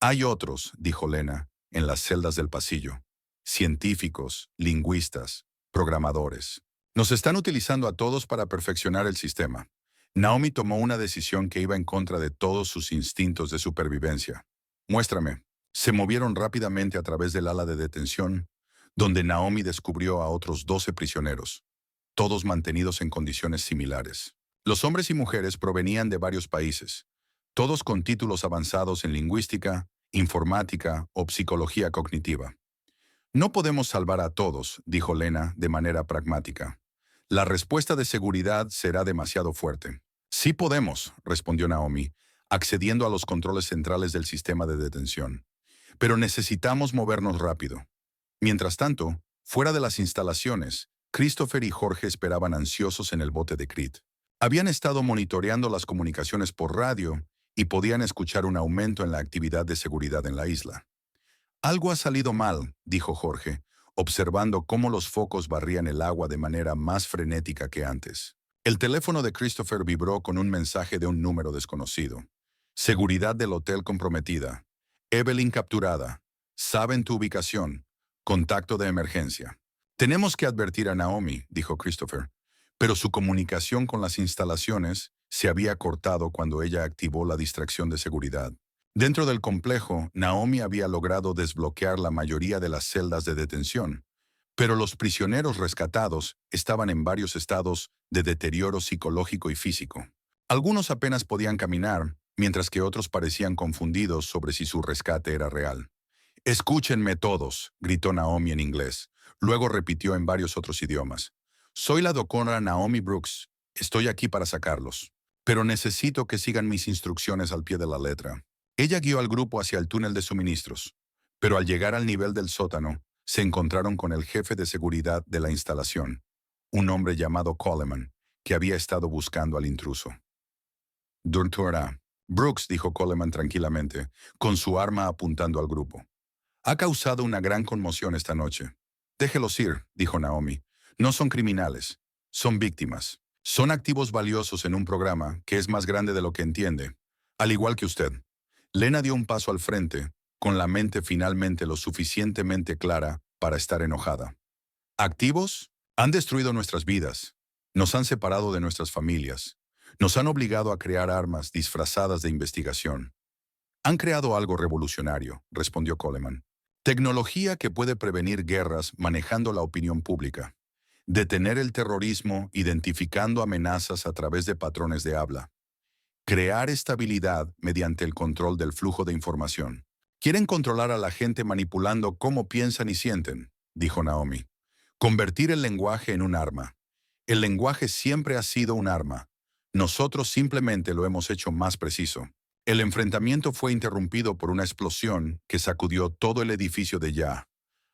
Hay otros, dijo Lena, en las celdas del pasillo. Científicos, lingüistas, programadores. Nos están utilizando a todos para perfeccionar el sistema. Naomi tomó una decisión que iba en contra de todos sus instintos de supervivencia. Muéstrame. Se movieron rápidamente a través del ala de detención, donde Naomi descubrió a otros 12 prisioneros, todos mantenidos en condiciones similares. Los hombres y mujeres provenían de varios países, todos con títulos avanzados en lingüística, informática o psicología cognitiva. No podemos salvar a todos, dijo Lena de manera pragmática. La respuesta de seguridad será demasiado fuerte. Sí podemos, respondió Naomi, accediendo a los controles centrales del sistema de detención. Pero necesitamos movernos rápido. Mientras tanto, fuera de las instalaciones, Christopher y Jorge esperaban ansiosos en el bote de Creed. Habían estado monitoreando las comunicaciones por radio y podían escuchar un aumento en la actividad de seguridad en la isla. Algo ha salido mal, dijo Jorge, observando cómo los focos barrían el agua de manera más frenética que antes. El teléfono de Christopher vibró con un mensaje de un número desconocido. Seguridad del hotel comprometida. Evelyn capturada. Saben tu ubicación. Contacto de emergencia. Tenemos que advertir a Naomi, dijo Christopher, pero su comunicación con las instalaciones se había cortado cuando ella activó la distracción de seguridad. Dentro del complejo, Naomi había logrado desbloquear la mayoría de las celdas de detención, pero los prisioneros rescatados estaban en varios estados de deterioro psicológico y físico. Algunos apenas podían caminar, mientras que otros parecían confundidos sobre si su rescate era real. «Escúchenme todos», gritó Naomi en inglés. Luego repitió en varios otros idiomas. «Soy la doctora Naomi Brooks. Estoy aquí para sacarlos. Pero necesito que sigan mis instrucciones al pie de la letra». Ella guió al grupo hacia el túnel de suministros, pero al llegar al nivel del sótano, se encontraron con el jefe de seguridad de la instalación, un hombre llamado Coleman, que había estado buscando al intruso. «Durturá». «Brooks», dijo Coleman tranquilamente, con su arma apuntando al grupo. Ha causado una gran conmoción esta noche. Déjelos ir, dijo Naomi. No son criminales, son víctimas. Son activos valiosos en un programa que es más grande de lo que entiende, al igual que usted. Lena dio un paso al frente, con la mente finalmente lo suficientemente clara para estar enojada. ¿Activos? Han destruido nuestras vidas. Nos han separado de nuestras familias. Nos han obligado a crear armas disfrazadas de investigación. Han creado algo revolucionario, respondió Coleman. Tecnología que puede prevenir guerras manejando la opinión pública. Detener el terrorismo identificando amenazas a través de patrones de habla. Crear estabilidad mediante el control del flujo de información. Quieren controlar a la gente manipulando cómo piensan y sienten, dijo Naomi. Convertir el lenguaje en un arma. El lenguaje siempre ha sido un arma. Nosotros simplemente lo hemos hecho más preciso. El enfrentamiento fue interrumpido por una explosión que sacudió todo el edificio de Ya.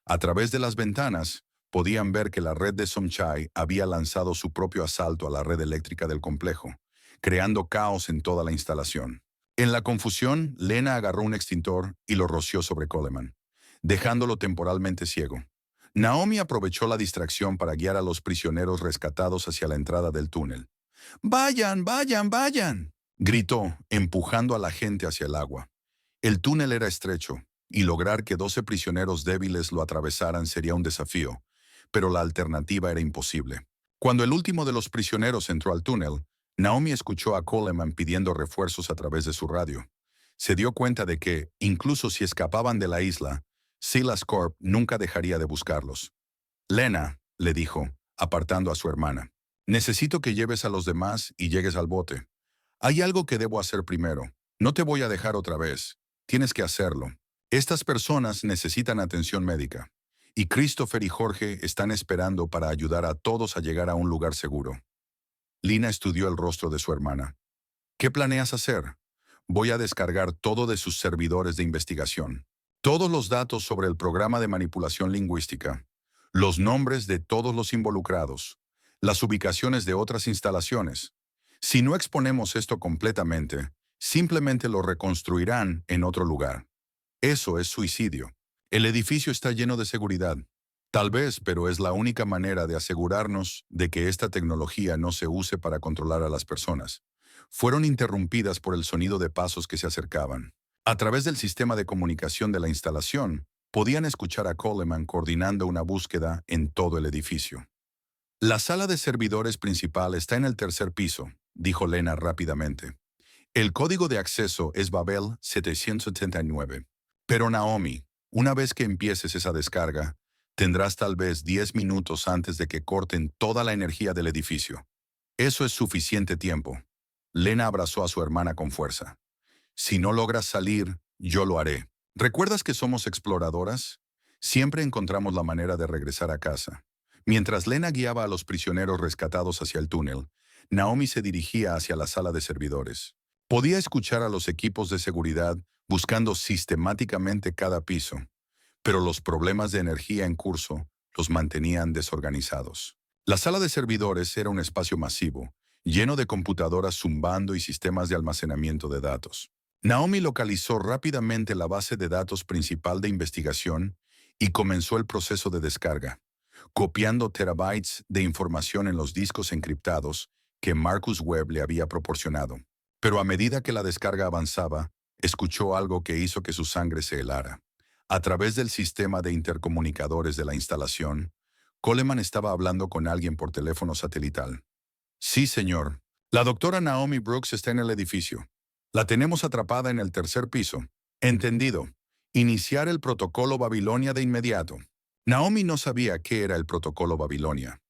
A través de las ventanas, podían ver que la red de Somchai había lanzado su propio asalto a la red eléctrica del complejo, creando caos en toda la instalación. En la confusión, Lena agarró un extintor y lo roció sobre Coleman, dejándolo temporalmente ciego. Naomi aprovechó la distracción para guiar a los prisioneros rescatados hacia la entrada del túnel. ¡Vayan, vayan, vayan!, gritó, empujando a la gente hacia el agua. El túnel era estrecho, y lograr que 12 prisioneros débiles lo atravesaran sería un desafío, pero la alternativa era imposible. Cuando el último de los prisioneros entró al túnel, Naomi escuchó a Coleman pidiendo refuerzos a través de su radio. Se dio cuenta de que, incluso si escapaban de la isla, Silas Corp nunca dejaría de buscarlos. Lena, le dijo, apartando a su hermana, necesito que lleves a los demás y llegues al bote. Hay algo que debo hacer primero. No te voy a dejar otra vez. Tienes que hacerlo. Estas personas necesitan atención médica. Y Christopher y Jorge están esperando para ayudar a todos a llegar a un lugar seguro. Lina estudió el rostro de su hermana. ¿Qué planeas hacer? Voy a descargar todo de sus servidores de investigación. Todos los datos sobre el programa de manipulación lingüística. Los nombres de todos los involucrados. Las ubicaciones de otras instalaciones. Si no exponemos esto completamente, simplemente lo reconstruirán en otro lugar. Eso es suicidio. El edificio está lleno de seguridad. Tal vez, pero es la única manera de asegurarnos de que esta tecnología no se use para controlar a las personas. Fueron interrumpidas por el sonido de pasos que se acercaban. A través del sistema de comunicación de la instalación, podían escuchar a Coleman coordinando una búsqueda en todo el edificio. La sala de servidores principal está en el tercer piso, dijo Lena rápidamente. El código de acceso es Babel 779. Pero Naomi, una vez que empieces esa descarga, tendrás tal vez 10 minutos antes de que corten toda la energía del edificio. Eso es suficiente tiempo. Lena abrazó a su hermana con fuerza. Si no logras salir, yo lo haré. ¿Recuerdas que somos exploradoras? Siempre encontramos la manera de regresar a casa. Mientras Lena guiaba a los prisioneros rescatados hacia el túnel, Naomi se dirigía hacia la sala de servidores. Podía escuchar a los equipos de seguridad buscando sistemáticamente cada piso, pero los problemas de energía en curso los mantenían desorganizados. La sala de servidores era un espacio masivo, lleno de computadoras zumbando y sistemas de almacenamiento de datos. Naomi localizó rápidamente la base de datos principal de investigación y comenzó el proceso de descarga, copiando terabytes de información en los discos encriptados que Marcus Webb le había proporcionado. Pero a medida que la descarga avanzaba, escuchó algo que hizo que su sangre se helara. A través del sistema de intercomunicadores de la instalación, Coleman estaba hablando con alguien por teléfono satelital. Sí, señor. La doctora Naomi Brooks está en el edificio. La tenemos atrapada en el tercer piso. Entendido. Iniciar el protocolo Babilonia de inmediato. Naomi no sabía qué era el protocolo Babilonia,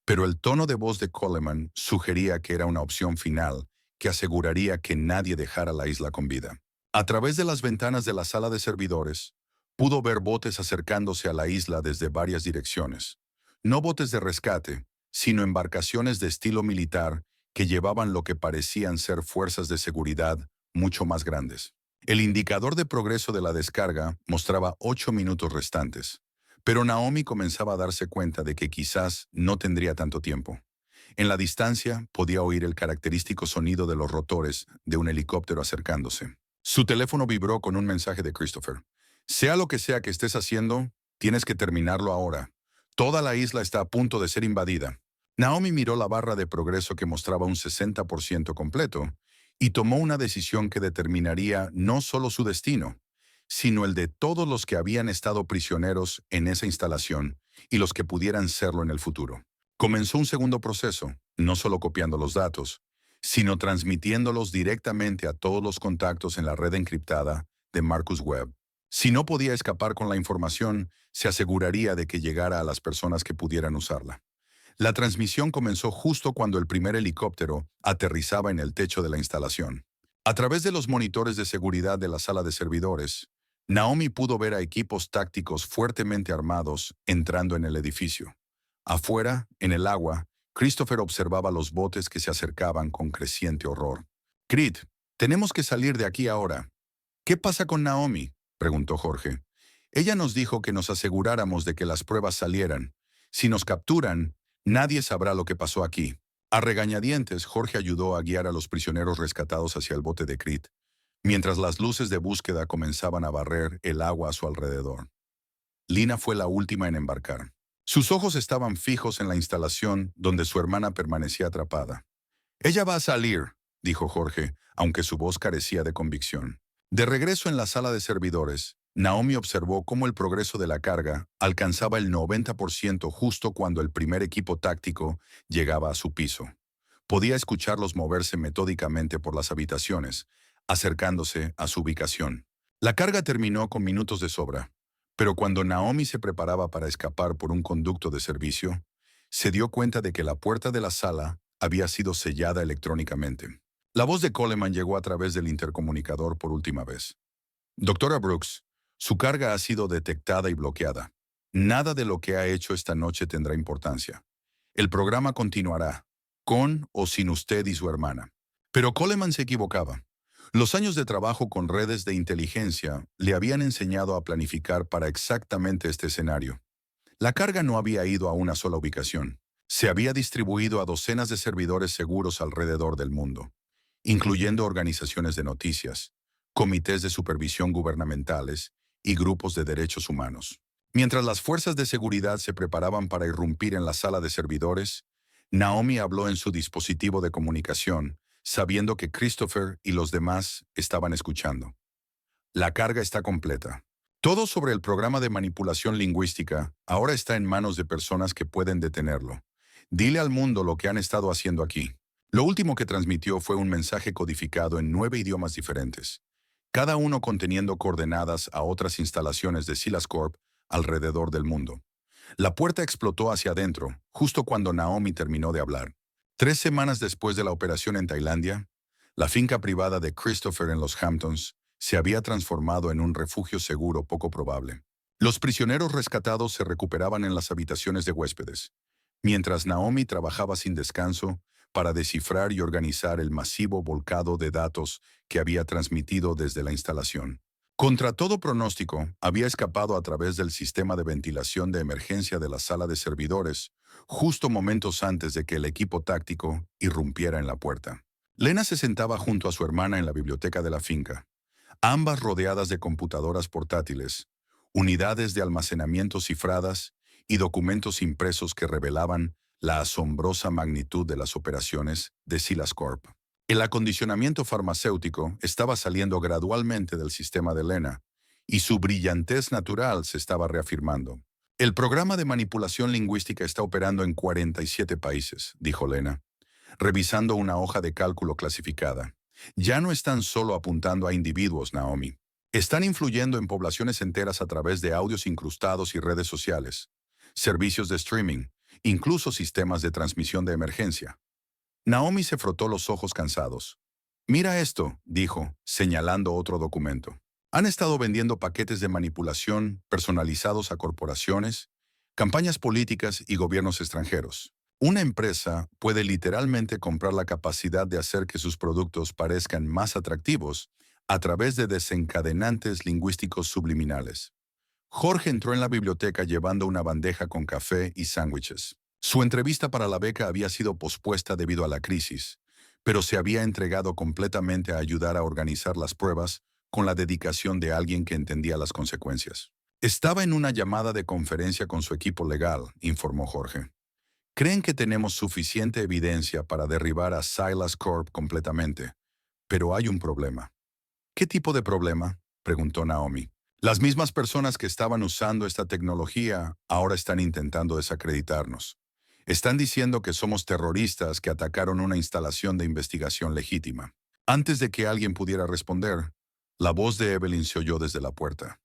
pero el tono de voz de Coleman sugería que era una opción final que aseguraría que nadie dejara la isla con vida. A través de las ventanas de la sala de servidores, pudo ver botes acercándose a la isla desde varias direcciones. No botes de rescate, sino embarcaciones de estilo militar que llevaban lo que parecían ser fuerzas de seguridad mucho más grandes. El indicador de progreso de la descarga mostraba 8 minutos restantes, pero Naomi comenzaba a darse cuenta de que quizás no tendría tanto tiempo. En la distancia podía oír el característico sonido de los rotores de un helicóptero acercándose. Su teléfono vibró con un mensaje de Christopher. Sea lo que sea que estés haciendo, tienes que terminarlo ahora. Toda la isla está a punto de ser invadida. Naomi miró la barra de progreso que mostraba un 60% completo y tomó una decisión que determinaría no solo su destino, sino el de todos los que habían estado prisioneros en esa instalación y los que pudieran serlo en el futuro. Comenzó un segundo proceso, no solo copiando los datos, sino transmitiéndolos directamente a todos los contactos en la red encriptada de Marcus Webb. Si no podía escapar con la información, se aseguraría de que llegara a las personas que pudieran usarla. La transmisión comenzó justo cuando el primer helicóptero aterrizaba en el techo de la instalación. A través de los monitores de seguridad de la sala de servidores, Naomi pudo ver a equipos tácticos fuertemente armados entrando en el edificio. Afuera, en el agua, Christopher observaba los botes que se acercaban con creciente horror. «Creed, tenemos que salir de aquí ahora». «¿Qué pasa con Naomi?», preguntó Jorge. «Ella nos dijo que nos aseguráramos de que las pruebas salieran. Si nos capturan, nadie sabrá lo que pasó aquí». A regañadientes, Jorge ayudó a guiar a los prisioneros rescatados hacia el bote de Creed, mientras las luces de búsqueda comenzaban a barrer el agua a su alrededor. Lina fue la última en embarcar. Sus ojos estaban fijos en la instalación donde su hermana permanecía atrapada. «Ella va a salir», dijo Jorge, aunque su voz carecía de convicción. De regreso en la sala de servidores, Naomi observó cómo el progreso de la carga alcanzaba el 90% justo cuando el primer equipo táctico llegaba a su piso. Podía escucharlos moverse metódicamente por las habitaciones, acercándose a su ubicación. La carga terminó con minutos de sobra, pero cuando Naomi se preparaba para escapar por un conducto de servicio, se dio cuenta de que la puerta de la sala había sido sellada electrónicamente. La voz de Coleman llegó a través del intercomunicador por última vez. «Doctora Brooks, su carga ha sido detectada y bloqueada. Nada de lo que ha hecho esta noche tendrá importancia. El programa continuará, con o sin usted y su hermana». Pero Coleman se equivocaba. Los años de trabajo con redes de inteligencia le habían enseñado a planificar para exactamente este escenario. La carga no había ido a una sola ubicación. Se había distribuido a docenas de servidores seguros alrededor del mundo, incluyendo organizaciones de noticias, comités de supervisión gubernamentales y grupos de derechos humanos. Mientras las fuerzas de seguridad se preparaban para irrumpir en la sala de servidores, Naomi habló en su dispositivo de comunicación, sabiendo que Christopher y los demás estaban escuchando. «La carga está completa. Todo sobre el programa de manipulación lingüística ahora está en manos de personas que pueden detenerlo. Dile al mundo lo que han estado haciendo aquí». Lo último que transmitió fue un mensaje codificado en 9 idiomas diferentes, cada uno conteniendo coordenadas a otras instalaciones de Silas Corp alrededor del mundo. La puerta explotó hacia adentro, justo cuando Naomi terminó de hablar. 3 semanas después de la operación en Tailandia, la finca privada de Christopher en los Hamptons se había transformado en un refugio seguro poco probable. Los prisioneros rescatados se recuperaban en las habitaciones de huéspedes, mientras Naomi trabajaba sin descanso para descifrar y organizar el masivo volcado de datos que había transmitido desde la instalación. Contra todo pronóstico, había escapado a través del sistema de ventilación de emergencia de la sala de servidores, justo momentos antes de que el equipo táctico irrumpiera en la puerta. Lena se sentaba junto a su hermana en la biblioteca de la finca, ambas rodeadas de computadoras portátiles, unidades de almacenamiento cifradas y documentos impresos que revelaban la asombrosa magnitud de las operaciones de Silas Corp. El acondicionamiento farmacéutico estaba saliendo gradualmente del sistema de Lena, y su brillantez natural se estaba reafirmando. «El programa de manipulación lingüística está operando en 47 países», dijo Lena, revisando una hoja de cálculo clasificada. «Ya no están solo apuntando a individuos, Naomi. Están influyendo en poblaciones enteras a través de audios incrustados y redes sociales, servicios de streaming, incluso sistemas de transmisión de emergencia». Naomi se frotó los ojos cansados. «Mira esto», dijo, señalando otro documento. «Han estado vendiendo paquetes de manipulación personalizados a corporaciones, campañas políticas y gobiernos extranjeros. Una empresa puede literalmente comprar la capacidad de hacer que sus productos parezcan más atractivos a través de desencadenantes lingüísticos subliminales». Jorge entró en la biblioteca llevando una bandeja con café y sándwiches. Su entrevista para la beca había sido pospuesta debido a la crisis, pero se había entregado completamente a ayudar a organizar las pruebas con la dedicación de alguien que entendía las consecuencias. Estaba en una llamada de conferencia con su equipo legal, informó Jorge. Creen que tenemos suficiente evidencia para derribar a Silas Corp completamente, pero hay un problema. ¿Qué tipo de problema?, preguntó Naomi. Las mismas personas que estaban usando esta tecnología ahora están intentando desacreditarnos. Están diciendo que somos terroristas que atacaron una instalación de investigación legítima. Antes de que alguien pudiera responder, la voz de Evelyn se oyó desde la puerta.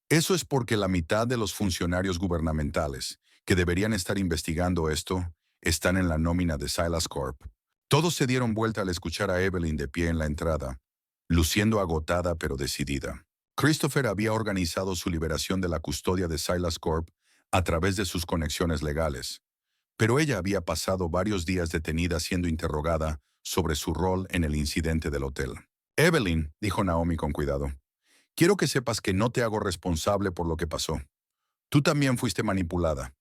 Eso es porque la mitad de los funcionarios gubernamentales que deberían estar investigando esto están en la nómina de Silas Corp. Todos se dieron vuelta al escuchar a Evelyn de pie en la entrada, luciendo agotada pero decidida. Christopher había organizado su liberación de la custodia de Silas Corp a través de sus conexiones legales, pero ella había pasado varios días detenida siendo interrogada sobre su rol en el incidente del hotel. Evelyn, dijo Naomi con cuidado, quiero que sepas que no te hago responsable por lo que pasó. Tú también fuiste manipulada.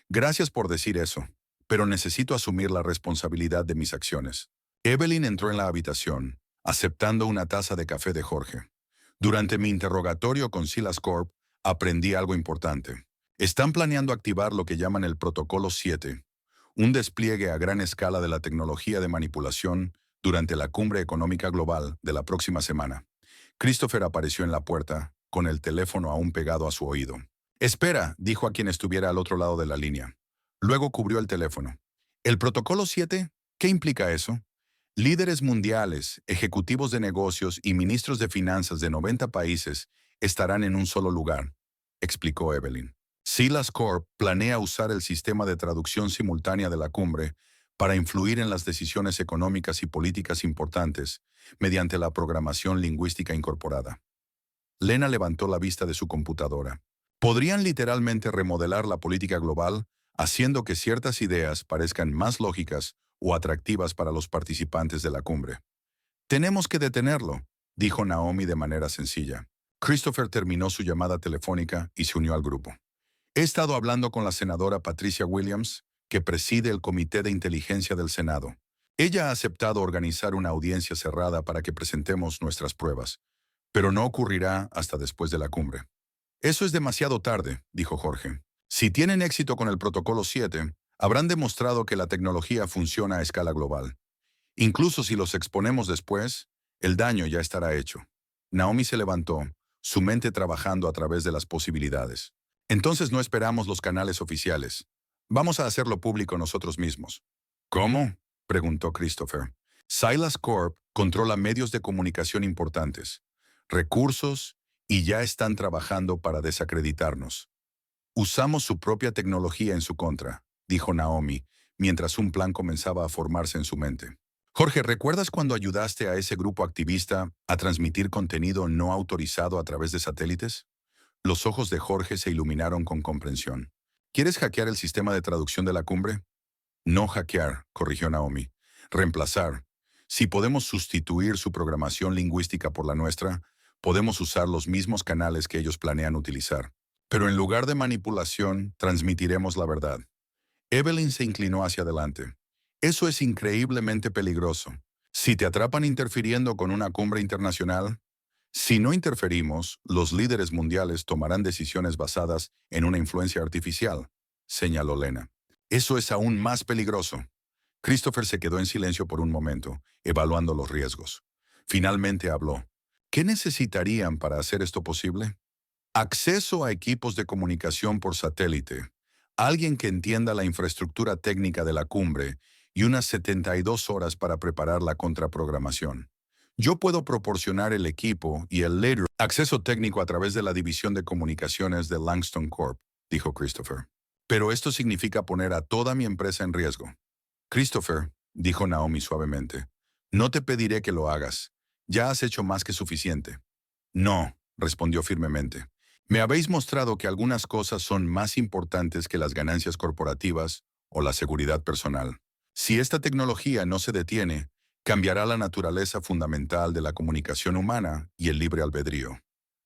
Gracias por decir eso, pero necesito asumir la responsabilidad de mis acciones. Evelyn entró en la habitación, aceptando una taza de café de Jorge. Durante mi interrogatorio con Silas Corp, aprendí algo importante. Están planeando activar lo que llaman el Protocolo 7, un despliegue a gran escala de la tecnología de manipulación durante la Cumbre Económica Global de la próxima semana. Christopher apareció en la puerta, con el teléfono aún pegado a su oído. Espera, dijo a quien estuviera al otro lado de la línea. Luego cubrió el teléfono. ¿El Protocolo 7? ¿Qué implica eso? Líderes mundiales, ejecutivos de negocios y ministros de finanzas de 90 países estarán en un solo lugar, explicó Evelyn. Silas Corp planea usar el sistema de traducción simultánea de la cumbre para influir en las decisiones económicas y políticas importantes mediante la programación lingüística incorporada. Lena levantó la vista de su computadora. Podrían literalmente remodelar la política global, haciendo que ciertas ideas parezcan más lógicas o atractivas para los participantes de la cumbre. Tenemos que detenerlo, dijo Naomi de manera sencilla. Christopher terminó su llamada telefónica y se unió al grupo. He estado hablando con la senadora Patricia Williams, que preside el Comité de Inteligencia del Senado. Ella ha aceptado organizar una audiencia cerrada para que presentemos nuestras pruebas, pero no ocurrirá hasta después de la cumbre. Eso es demasiado tarde, dijo Jorge. Si tienen éxito con el Protocolo 7, habrán demostrado que la tecnología funciona a escala global. Incluso si los exponemos después, el daño ya estará hecho. Naomi se levantó, su mente trabajando a través de las posibilidades. Entonces no esperamos los canales oficiales. Vamos a hacerlo público nosotros mismos. ¿Cómo?, preguntó Christopher. Silas Corp controla medios de comunicación importantes, recursos, y ya están trabajando para desacreditarnos. Usamos su propia tecnología en su contra, dijo Naomi, mientras un plan comenzaba a formarse en su mente. Jorge, ¿recuerdas cuando ayudaste a ese grupo activista a transmitir contenido no autorizado a través de satélites? Los ojos de Jorge se iluminaron con comprensión. ¿Quieres hackear el sistema de traducción de la cumbre? No hackear, corrigió Naomi. Reemplazar. Si podemos sustituir su programación lingüística por la nuestra, podemos usar los mismos canales que ellos planean utilizar. Pero en lugar de manipulación, transmitiremos la verdad. Evelyn se inclinó hacia adelante. Eso es increíblemente peligroso. Si te atrapan interfiriendo con una cumbre internacional, si no interferimos, los líderes mundiales tomarán decisiones basadas en una influencia artificial, señaló Lena. Eso es aún más peligroso. Christopher se quedó en silencio por un momento, evaluando los riesgos. Finalmente habló. ¿Qué necesitarían para hacer esto posible? Acceso a equipos de comunicación por satélite, alguien que entienda la infraestructura técnica de la cumbre y unas 72 horas para preparar la contraprogramación. Yo puedo proporcionar el equipo y el líder acceso técnico a través de la división de comunicaciones de Langston Corp, dijo Christopher. Pero esto significa poner a toda mi empresa en riesgo. Christopher, dijo Naomi suavemente, no te pediré que lo hagas. Ya has hecho más que suficiente. No, respondió firmemente. Me habéis mostrado que algunas cosas son más importantes que las ganancias corporativas o la seguridad personal. Si esta tecnología no se detiene, cambiará la naturaleza fundamental de la comunicación humana y el libre albedrío.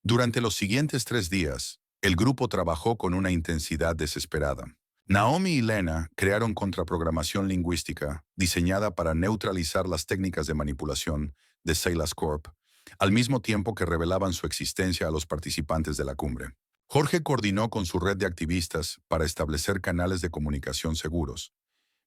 Durante los siguientes 3 días, el grupo trabajó con una intensidad desesperada. Naomi y Lena crearon contraprogramación lingüística diseñada para neutralizar las técnicas de manipulación de Silas Corp al mismo tiempo que revelaban su existencia a los participantes de la cumbre. Jorge coordinó con su red de activistas para establecer canales de comunicación seguros,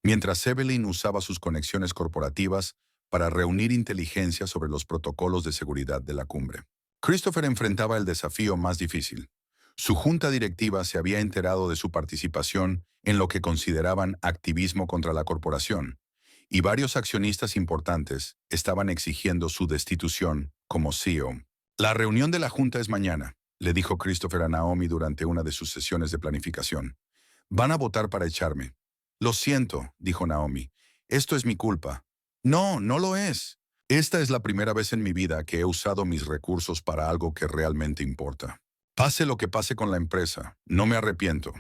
mientras Evelyn usaba sus conexiones corporativas para reunir inteligencia sobre los protocolos de seguridad de la cumbre. Christopher enfrentaba el desafío más difícil. Su junta directiva se había enterado de su participación en lo que consideraban activismo contra la corporación, y varios accionistas importantes estaban exigiendo su destitución como CEO. La reunión de la junta es mañana, le dijo Christopher a Naomi durante una de sus sesiones de planificación. Van a votar para echarme. Lo siento, dijo Naomi. Esto es mi culpa. No, no lo es. Esta es la primera vez en mi vida que he usado mis recursos para algo que realmente importa. Pase lo que pase con la empresa, no me arrepiento.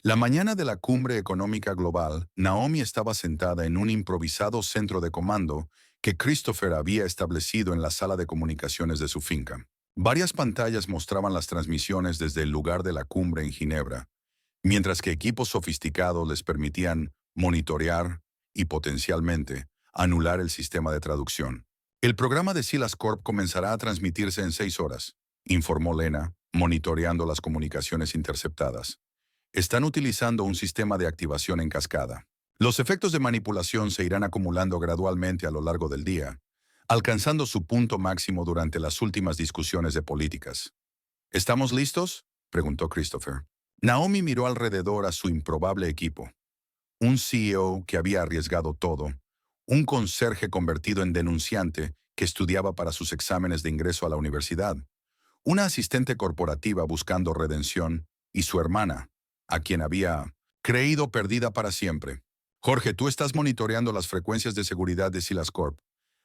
La mañana de la Cumbre Económica Global, Naomi estaba sentada en un improvisado centro de comando que Christopher había establecido en la sala de comunicaciones de su finca. Varias pantallas mostraban las transmisiones desde el lugar de la cumbre en Ginebra, mientras que equipos sofisticados les permitían monitorear y potencialmente anular el sistema de traducción. El programa de Silas Corp comenzará a transmitirse en 6 horas, informó Lena, monitoreando las comunicaciones interceptadas. Están utilizando un sistema de activación en cascada. Los efectos de manipulación se irán acumulando gradualmente a lo largo del día, alcanzando su punto máximo durante las últimas discusiones de políticas. ¿Estamos listos?, preguntó Christopher. Naomi miró alrededor a su improbable equipo. Un CEO que había arriesgado todo, un conserje convertido en denunciante que estudiaba para sus exámenes de ingreso a la universidad, una asistente corporativa buscando redención y su hermana, a quien había creído perdida para siempre. Jorge, tú estás monitoreando las frecuencias de seguridad de Silas Corp.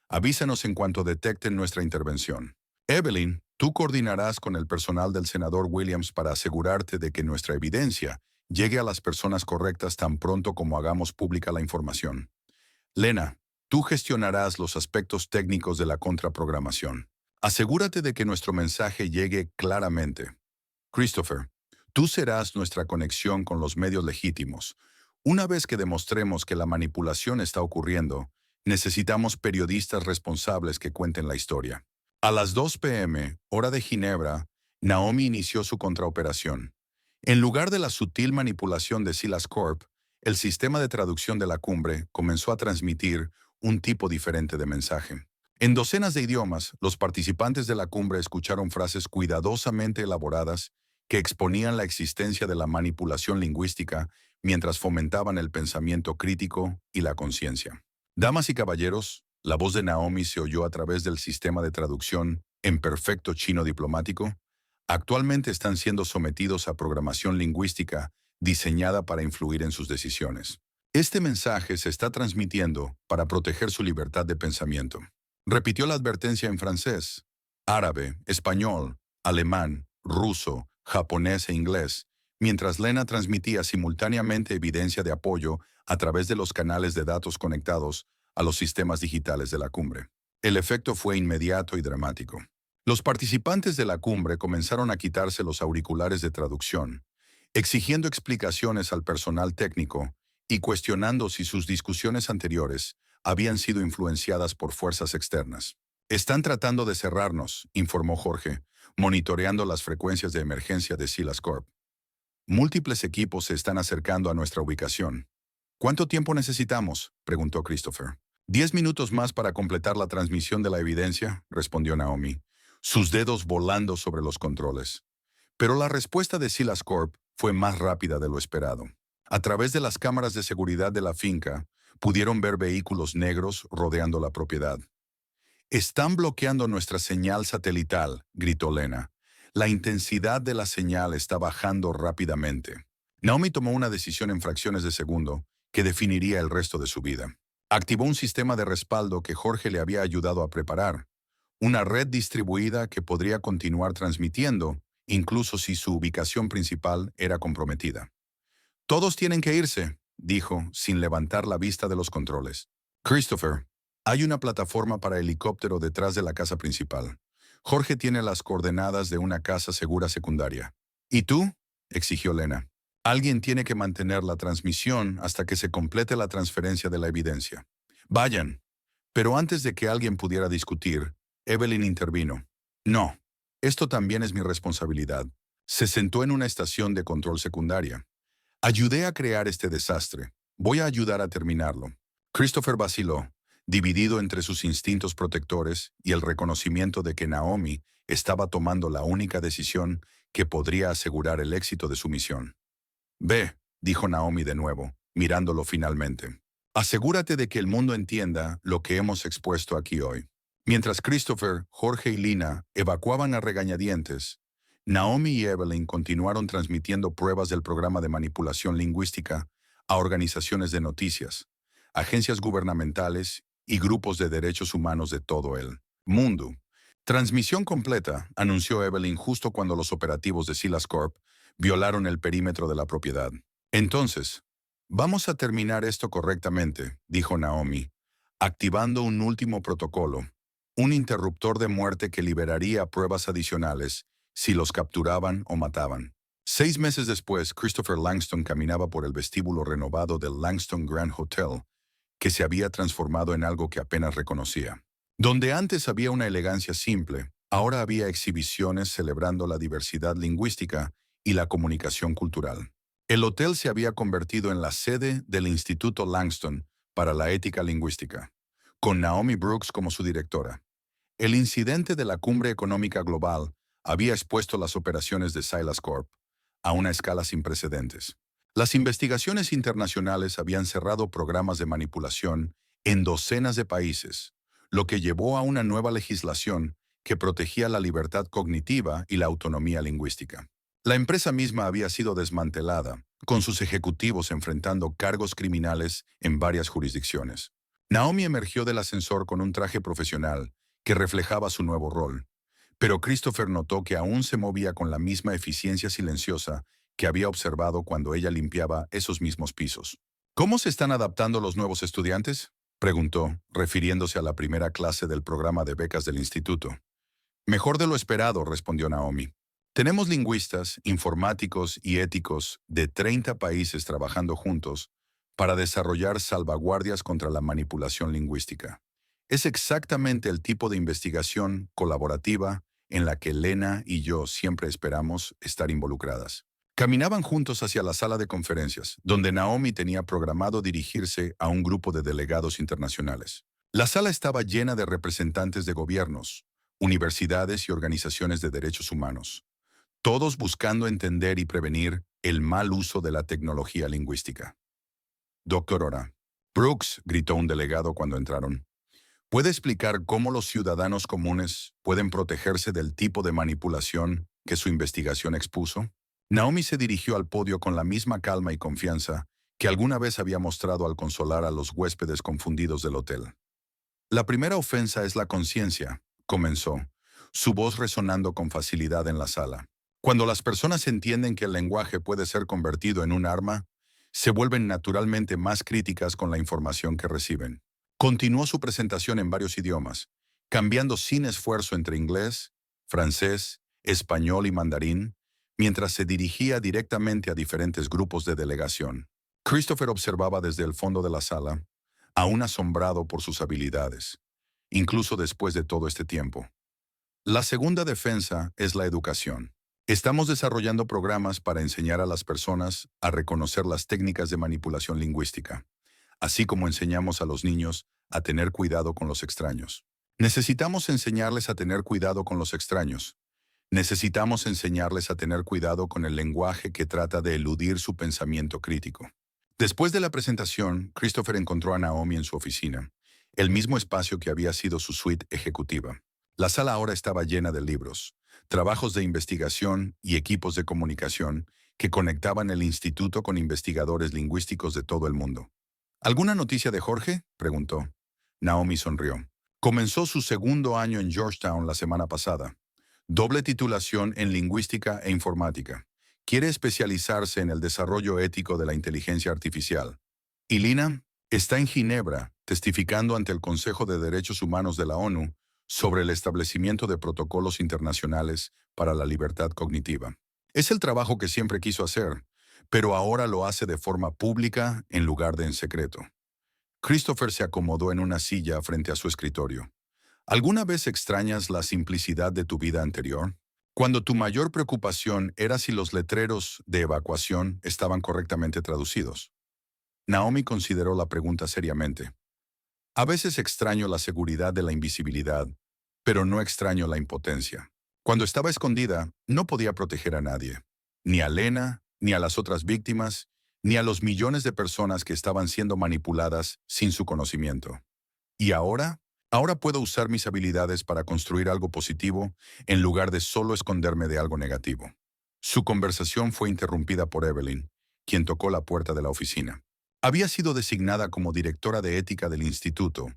Avísanos en cuanto detecten nuestra intervención. Evelyn, tú coordinarás con el personal del senador Williams para asegurarte de que nuestra evidencia llegue a las personas correctas tan pronto como hagamos pública la información. Lena, tú gestionarás los aspectos técnicos de la contraprogramación. Asegúrate de que nuestro mensaje llegue claramente. Christopher, tú serás nuestra conexión con los medios legítimos. Una vez que demostremos que la manipulación está ocurriendo, necesitamos periodistas responsables que cuenten la historia. A las 2 p.m., hora de Ginebra, Naomi inició su contraoperación. En lugar de la sutil manipulación de Silas Corp, el sistema de traducción de la cumbre comenzó a transmitir un tipo diferente de mensaje. En docenas de idiomas, los participantes de la cumbre escucharon frases cuidadosamente elaboradas que exponían la existencia de la manipulación lingüística mientras fomentaban el pensamiento crítico y la conciencia. Damas y caballeros, la voz de Naomi se oyó a través del sistema de traducción en perfecto chino diplomático. Actualmente están siendo sometidos a programación lingüística diseñada para influir en sus decisiones. Este mensaje se está transmitiendo para proteger su libertad de pensamiento. Repitió la advertencia en francés, árabe, español, alemán, ruso, japonés e inglés, mientras Lena transmitía simultáneamente evidencia de apoyo a través de los canales de datos conectados a los sistemas digitales de la cumbre. El efecto fue inmediato y dramático. Los participantes de la cumbre comenzaron a quitarse los auriculares de traducción, exigiendo explicaciones al personal técnico y cuestionando si sus discusiones anteriores habían sido influenciadas por fuerzas externas. Están tratando de cerrarnos, informó Jorge, monitoreando las frecuencias de emergencia de Silas Corp. Múltiples equipos se están acercando a nuestra ubicación. ¿Cuánto tiempo necesitamos?, preguntó Christopher. 10 minutos más para completar la transmisión de la evidencia, respondió Naomi, sus dedos volando sobre los controles. Pero la respuesta de Silas Corp fue más rápida de lo esperado. A través de las cámaras de seguridad de la finca, pudieron ver vehículos negros rodeando la propiedad. «Están bloqueando nuestra señal satelital», gritó Lena. La intensidad de la señal está bajando rápidamente. Naomi tomó una decisión en fracciones de segundo que definiría el resto de su vida. Activó un sistema de respaldo que Jorge le había ayudado a preparar, una red distribuida que podría continuar transmitiendo, incluso si su ubicación principal era comprometida. «Todos tienen que irse», dijo, sin levantar la vista de los controles. «Christopher, hay una plataforma para helicóptero detrás de la casa principal. Jorge tiene las coordenadas de una casa segura secundaria». «¿Y tú?», exigió Lena. «Alguien tiene que mantener la transmisión hasta que se complete la transferencia de la evidencia». «Vayan». Pero antes de que alguien pudiera discutir, Evelyn intervino. No, esto también es mi responsabilidad. Se sentó en una estación de control secundaria. Ayudé a crear este desastre. Voy a ayudar a terminarlo. Christopher vaciló, dividido entre sus instintos protectores y el reconocimiento de que Naomi estaba tomando la única decisión que podría asegurar el éxito de su misión. Ve, dijo Naomi de nuevo, mirándolo finalmente. Asegúrate de que el mundo entienda lo que hemos expuesto aquí hoy. Mientras Christopher, Jorge y Lina evacuaban a regañadientes, Naomi y Evelyn continuaron transmitiendo pruebas del programa de manipulación lingüística a organizaciones de noticias, agencias gubernamentales y grupos de derechos humanos de todo el mundo. Transmisión completa, anunció Evelyn justo cuando los operativos de Silas Corp violaron el perímetro de la propiedad. Entonces, vamos a terminar esto correctamente, dijo Naomi, activando un último protocolo, un interruptor de muerte que liberaría pruebas adicionales si los capturaban o mataban. 6 meses después, Christopher Langston caminaba por el vestíbulo renovado del Langston Grand Hotel, que se había transformado en algo que apenas reconocía. Donde antes había una elegancia simple, ahora había exhibiciones celebrando la diversidad lingüística y la comunicación cultural. El hotel se había convertido en la sede del Instituto Langston para la Ética Lingüística, con Naomi Brooks como su directora. El incidente de la Cumbre Económica Global había expuesto las operaciones de Silas Corp a una escala sin precedentes. Las investigaciones internacionales habían cerrado programas de manipulación en docenas de países, lo que llevó a una nueva legislación que protegía la libertad cognitiva y la autonomía lingüística. La empresa misma había sido desmantelada, con sus ejecutivos enfrentando cargos criminales en varias jurisdicciones. Naomi emergió del ascensor con un traje profesional que reflejaba su nuevo rol, pero Christopher notó que aún se movía con la misma eficiencia silenciosa que había observado cuando ella limpiaba esos mismos pisos. ¿Cómo se están adaptando los nuevos estudiantes?, preguntó, refiriéndose a la primera clase del programa de becas del instituto. Mejor de lo esperado, respondió Naomi. Tenemos lingüistas, informáticos y éticos de 30 países trabajando juntos para desarrollar salvaguardias contra la manipulación lingüística. Es exactamente el tipo de investigación colaborativa en la que Lena y yo siempre esperamos estar involucradas. Caminaban juntos hacia la sala de conferencias, donde Naomi tenía programado dirigirse a un grupo de delegados internacionales. La sala estaba llena de representantes de gobiernos, universidades y organizaciones de derechos humanos, todos buscando entender y prevenir el mal uso de la tecnología lingüística. Doctora Brooks, gritó un delegado cuando entraron, ¿puede explicar cómo los ciudadanos comunes pueden protegerse del tipo de manipulación que su investigación expuso? Naomi se dirigió al podio con la misma calma y confianza que alguna vez había mostrado al consolar a los huéspedes confundidos del hotel. La primera ofensa es la conciencia, comenzó, su voz resonando con facilidad en la sala. Cuando las personas entienden que el lenguaje puede ser convertido en un arma, se vuelven naturalmente más críticas con la información que reciben. Continuó su presentación en varios idiomas, cambiando sin esfuerzo entre inglés, francés, español y mandarín, mientras se dirigía directamente a diferentes grupos de delegación. Christopher observaba desde el fondo de la sala, aún asombrado por sus habilidades, incluso después de todo este tiempo. La segunda defensa es la educación. Estamos desarrollando programas para enseñar a las personas a reconocer las técnicas de manipulación lingüística, así como enseñamos a los niños a tener cuidado con los extraños. Necesitamos enseñarles a tener cuidado con los extraños. Necesitamos enseñarles a tener cuidado con el lenguaje que trata de eludir su pensamiento crítico. Después de la presentación, Christopher encontró a Naomi en su oficina, el mismo espacio que había sido su suite ejecutiva. La sala ahora estaba llena de libros, trabajos de investigación y equipos de comunicación que conectaban el instituto con investigadores lingüísticos de todo el mundo. ¿Alguna noticia de Jorge?, preguntó. Naomi sonrió. Comenzó su segundo año en Georgetown la semana pasada. Doble titulación en lingüística e informática. Quiere especializarse en el desarrollo ético de la inteligencia artificial. Y Lina está en Ginebra, testificando ante el Consejo de Derechos Humanos de la ONU sobre el establecimiento de protocolos internacionales para la libertad cognitiva. Es el trabajo que siempre quiso hacer, pero ahora lo hace de forma pública en lugar de en secreto. Christopher se acomodó en una silla frente a su escritorio. ¿Alguna vez extrañas la simplicidad de tu vida anterior? Cuando tu mayor preocupación era si los letreros de evacuación estaban correctamente traducidos. Naomi consideró la pregunta seriamente. A veces extraño la seguridad de la invisibilidad, pero no extraño la impotencia. Cuando estaba escondida, no podía proteger a nadie. Ni a Lena, ni a las otras víctimas, ni a los millones de personas que estaban siendo manipuladas sin su conocimiento. Y ahora puedo usar mis habilidades para construir algo positivo en lugar de solo esconderme de algo negativo. Su conversación fue interrumpida por Evelyn, quien tocó la puerta de la oficina. Había sido designada como directora de ética del instituto,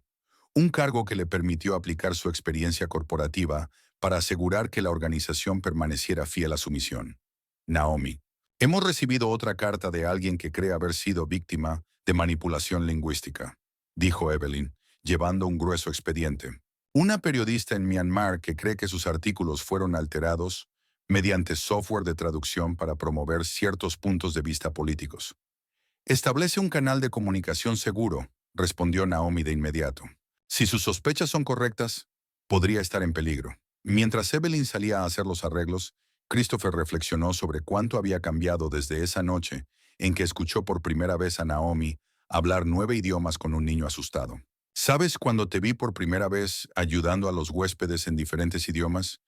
un cargo que le permitió aplicar su experiencia corporativa para asegurar que la organización permaneciera fiel a su misión. Naomi, hemos recibido otra carta de alguien que cree haber sido víctima de manipulación lingüística, dijo Evelyn, llevando un grueso expediente. Una periodista en Myanmar que cree que sus artículos fueron alterados mediante software de traducción para promover ciertos puntos de vista políticos. Establece un canal de comunicación seguro, respondió Naomi de inmediato. Si sus sospechas son correctas, podría estar en peligro. Mientras Evelyn salía a hacer los arreglos, Christopher reflexionó sobre cuánto había cambiado desde esa noche en que escuchó por primera vez a Naomi hablar 9 idiomas con un niño asustado. ¿Sabes cuando te vi por primera vez ayudando a los huéspedes en diferentes idiomas?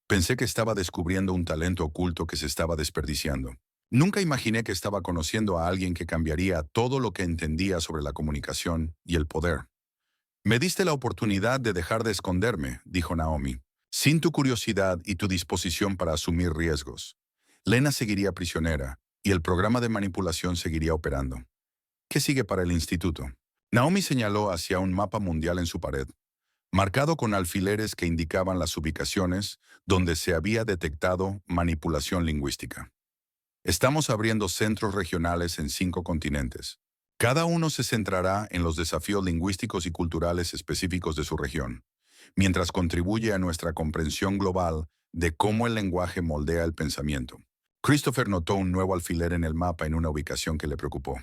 Pensé que estaba descubriendo un talento oculto que se estaba desperdiciando. Nunca imaginé que estaba conociendo a alguien que cambiaría todo lo que entendía sobre la comunicación y el poder. Me diste la oportunidad de dejar de esconderme, dijo Naomi, sin tu curiosidad y tu disposición para asumir riesgos. Lena seguiría prisionera y el programa de manipulación seguiría operando. ¿Qué sigue para el instituto? Naomi señaló hacia un mapa mundial en su pared, marcado con alfileres que indicaban las ubicaciones donde se había detectado manipulación lingüística. Estamos abriendo centros regionales en 5 continentes. Cada uno se centrará en los desafíos lingüísticos y culturales específicos de su región, mientras contribuye a nuestra comprensión global de cómo el lenguaje moldea el pensamiento. Christopher notó un nuevo alfiler en el mapa en una ubicación que le preocupó.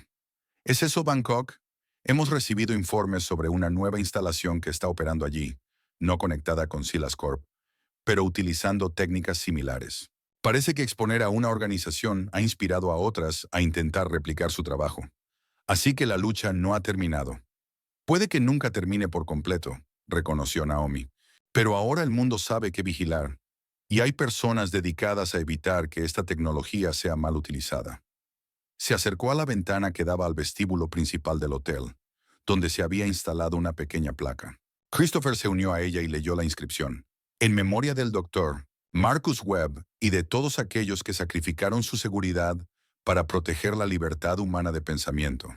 ¿Es eso Bangkok? Hemos recibido informes sobre una nueva instalación que está operando allí, no conectada con Silas Corp, pero utilizando técnicas similares. Parece que exponer a una organización ha inspirado a otras a intentar replicar su trabajo. Así que la lucha no ha terminado. Puede que nunca termine por completo, reconoció Naomi. Pero ahora el mundo sabe qué vigilar, y hay personas dedicadas a evitar que esta tecnología sea mal utilizada. Se acercó a la ventana que daba al vestíbulo principal del hotel, donde se había instalado una pequeña placa. Christopher se unió a ella y leyó la inscripción. En memoria del doctor Marcus Webb y de todos aquellos que sacrificaron su seguridad para proteger la libertad humana de pensamiento.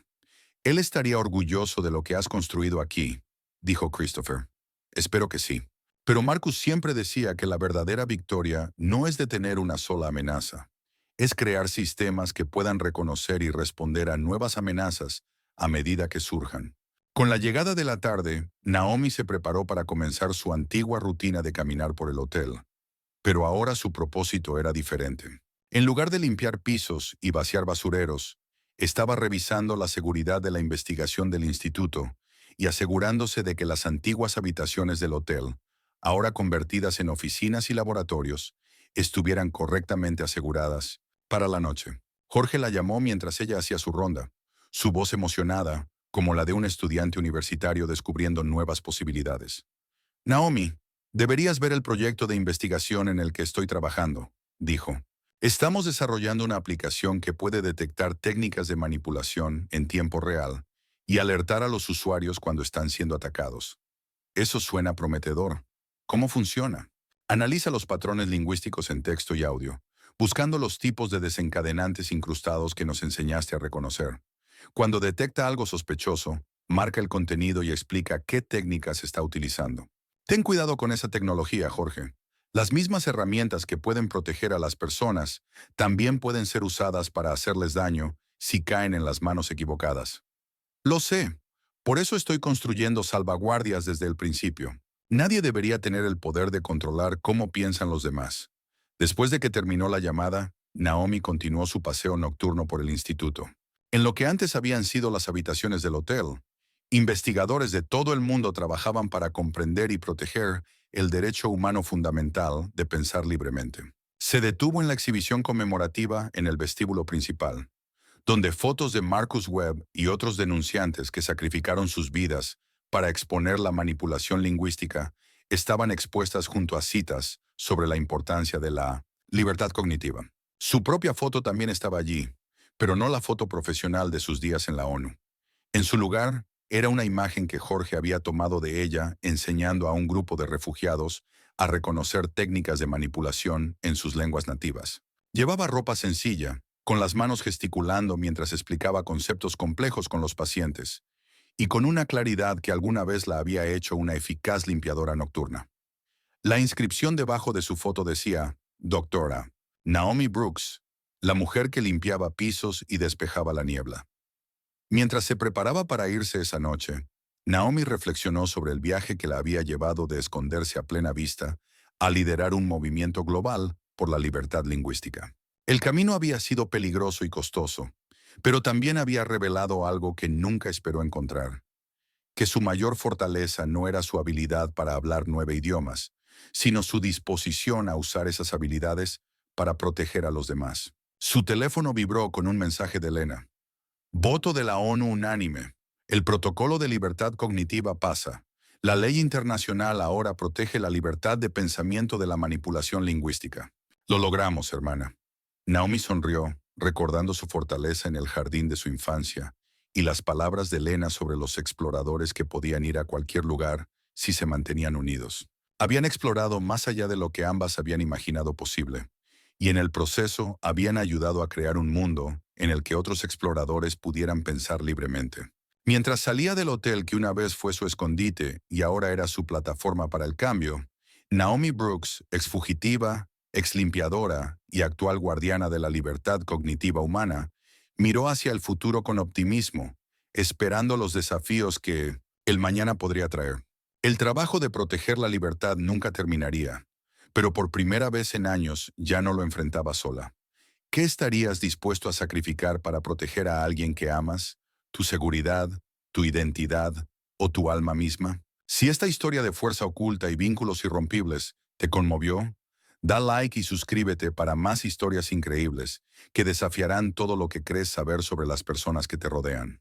Él estaría orgulloso de lo que has construido aquí, dijo Christopher. Espero que sí. Pero Marcus siempre decía que la verdadera victoria no es detener una sola amenaza. Es crear sistemas que puedan reconocer y responder a nuevas amenazas a medida que surjan. Con la llegada de la tarde, Naomi se preparó para comenzar su antigua rutina de caminar por el hotel. Pero ahora su propósito era diferente. En lugar de limpiar pisos y vaciar basureros, estaba revisando la seguridad de la investigación del instituto y asegurándose de que las antiguas habitaciones del hotel, ahora convertidas en oficinas y laboratorios, estuvieran correctamente aseguradas para la noche. Jorge la llamó mientras ella hacía su ronda, su voz emocionada, como la de un estudiante universitario descubriendo nuevas posibilidades. Naomi, deberías ver el proyecto de investigación en el que estoy trabajando, dijo. Estamos desarrollando una aplicación que puede detectar técnicas de manipulación en tiempo real y alertar a los usuarios cuando están siendo atacados. Eso suena prometedor. ¿Cómo funciona? Analiza los patrones lingüísticos en texto y audio, buscando los tipos de desencadenantes incrustados que nos enseñaste a reconocer. Cuando detecta algo sospechoso, marca el contenido y explica qué técnicas está utilizando. Ten cuidado con esa tecnología, Jorge. Las mismas herramientas que pueden proteger a las personas también pueden ser usadas para hacerles daño si caen en las manos equivocadas. Lo sé. Por eso estoy construyendo salvaguardias desde el principio. Nadie debería tener el poder de controlar cómo piensan los demás. Después de que terminó la llamada, Naomi continuó su paseo nocturno por el instituto. En lo que antes habían sido las habitaciones del hotel, Investigadores de todo el mundo trabajaban para comprender y proteger el derecho humano fundamental de pensar libremente. Se detuvo en la exhibición conmemorativa en el vestíbulo principal, donde fotos de Marcus Webb y otros denunciantes que sacrificaron sus vidas para exponer la manipulación lingüística estaban expuestas junto a citas sobre la importancia de la libertad cognitiva. Su propia foto también estaba allí, pero no la foto profesional de sus días en la ONU. En su lugar, era una imagen que Jorge había tomado de ella enseñando a un grupo de refugiados a reconocer técnicas de manipulación en sus lenguas nativas. Llevaba ropa sencilla, con las manos gesticulando mientras explicaba conceptos complejos con los pacientes, y con una claridad que alguna vez la había hecho una eficaz limpiadora nocturna. La inscripción debajo de su foto decía, Doctora Naomi Brooks, la mujer que limpiaba pisos y despejaba la niebla. Mientras se preparaba para irse esa noche, Naomi reflexionó sobre el viaje que la había llevado de esconderse a plena vista a liderar un movimiento global por la libertad lingüística. El camino había sido peligroso y costoso, pero también había revelado algo que nunca esperó encontrar, que su mayor fortaleza no era su habilidad para hablar 9 idiomas, sino su disposición a usar esas habilidades para proteger a los demás. Su teléfono vibró con un mensaje de Elena. Voto de la ONU unánime. El protocolo de libertad cognitiva pasa. La ley internacional ahora protege la libertad de pensamiento de la manipulación lingüística. Lo logramos, hermana. Naomi sonrió, recordando su fortaleza en el jardín de su infancia y las palabras de Elena sobre los exploradores que podían ir a cualquier lugar si se mantenían unidos. Habían explorado más allá de lo que ambas habían imaginado posible, y en el proceso habían ayudado a crear un mundo en el que otros exploradores pudieran pensar libremente. Mientras salía del hotel que una vez fue su escondite y ahora era su plataforma para el cambio, Naomi Brooks, exfugitiva, exlimpiadora y actual guardiana de la libertad cognitiva humana, miró hacia el futuro con optimismo, esperando los desafíos que el mañana podría traer. El trabajo de proteger la libertad nunca terminaría, pero por primera vez en años ya no lo enfrentaba sola. ¿Qué estarías dispuesto a sacrificar para proteger a alguien que amas? ¿Tu seguridad, tu identidad o tu alma misma? Si esta historia de fuerza oculta y vínculos irrompibles te conmovió, da like y suscríbete para más historias increíbles que desafiarán todo lo que crees saber sobre las personas que te rodean.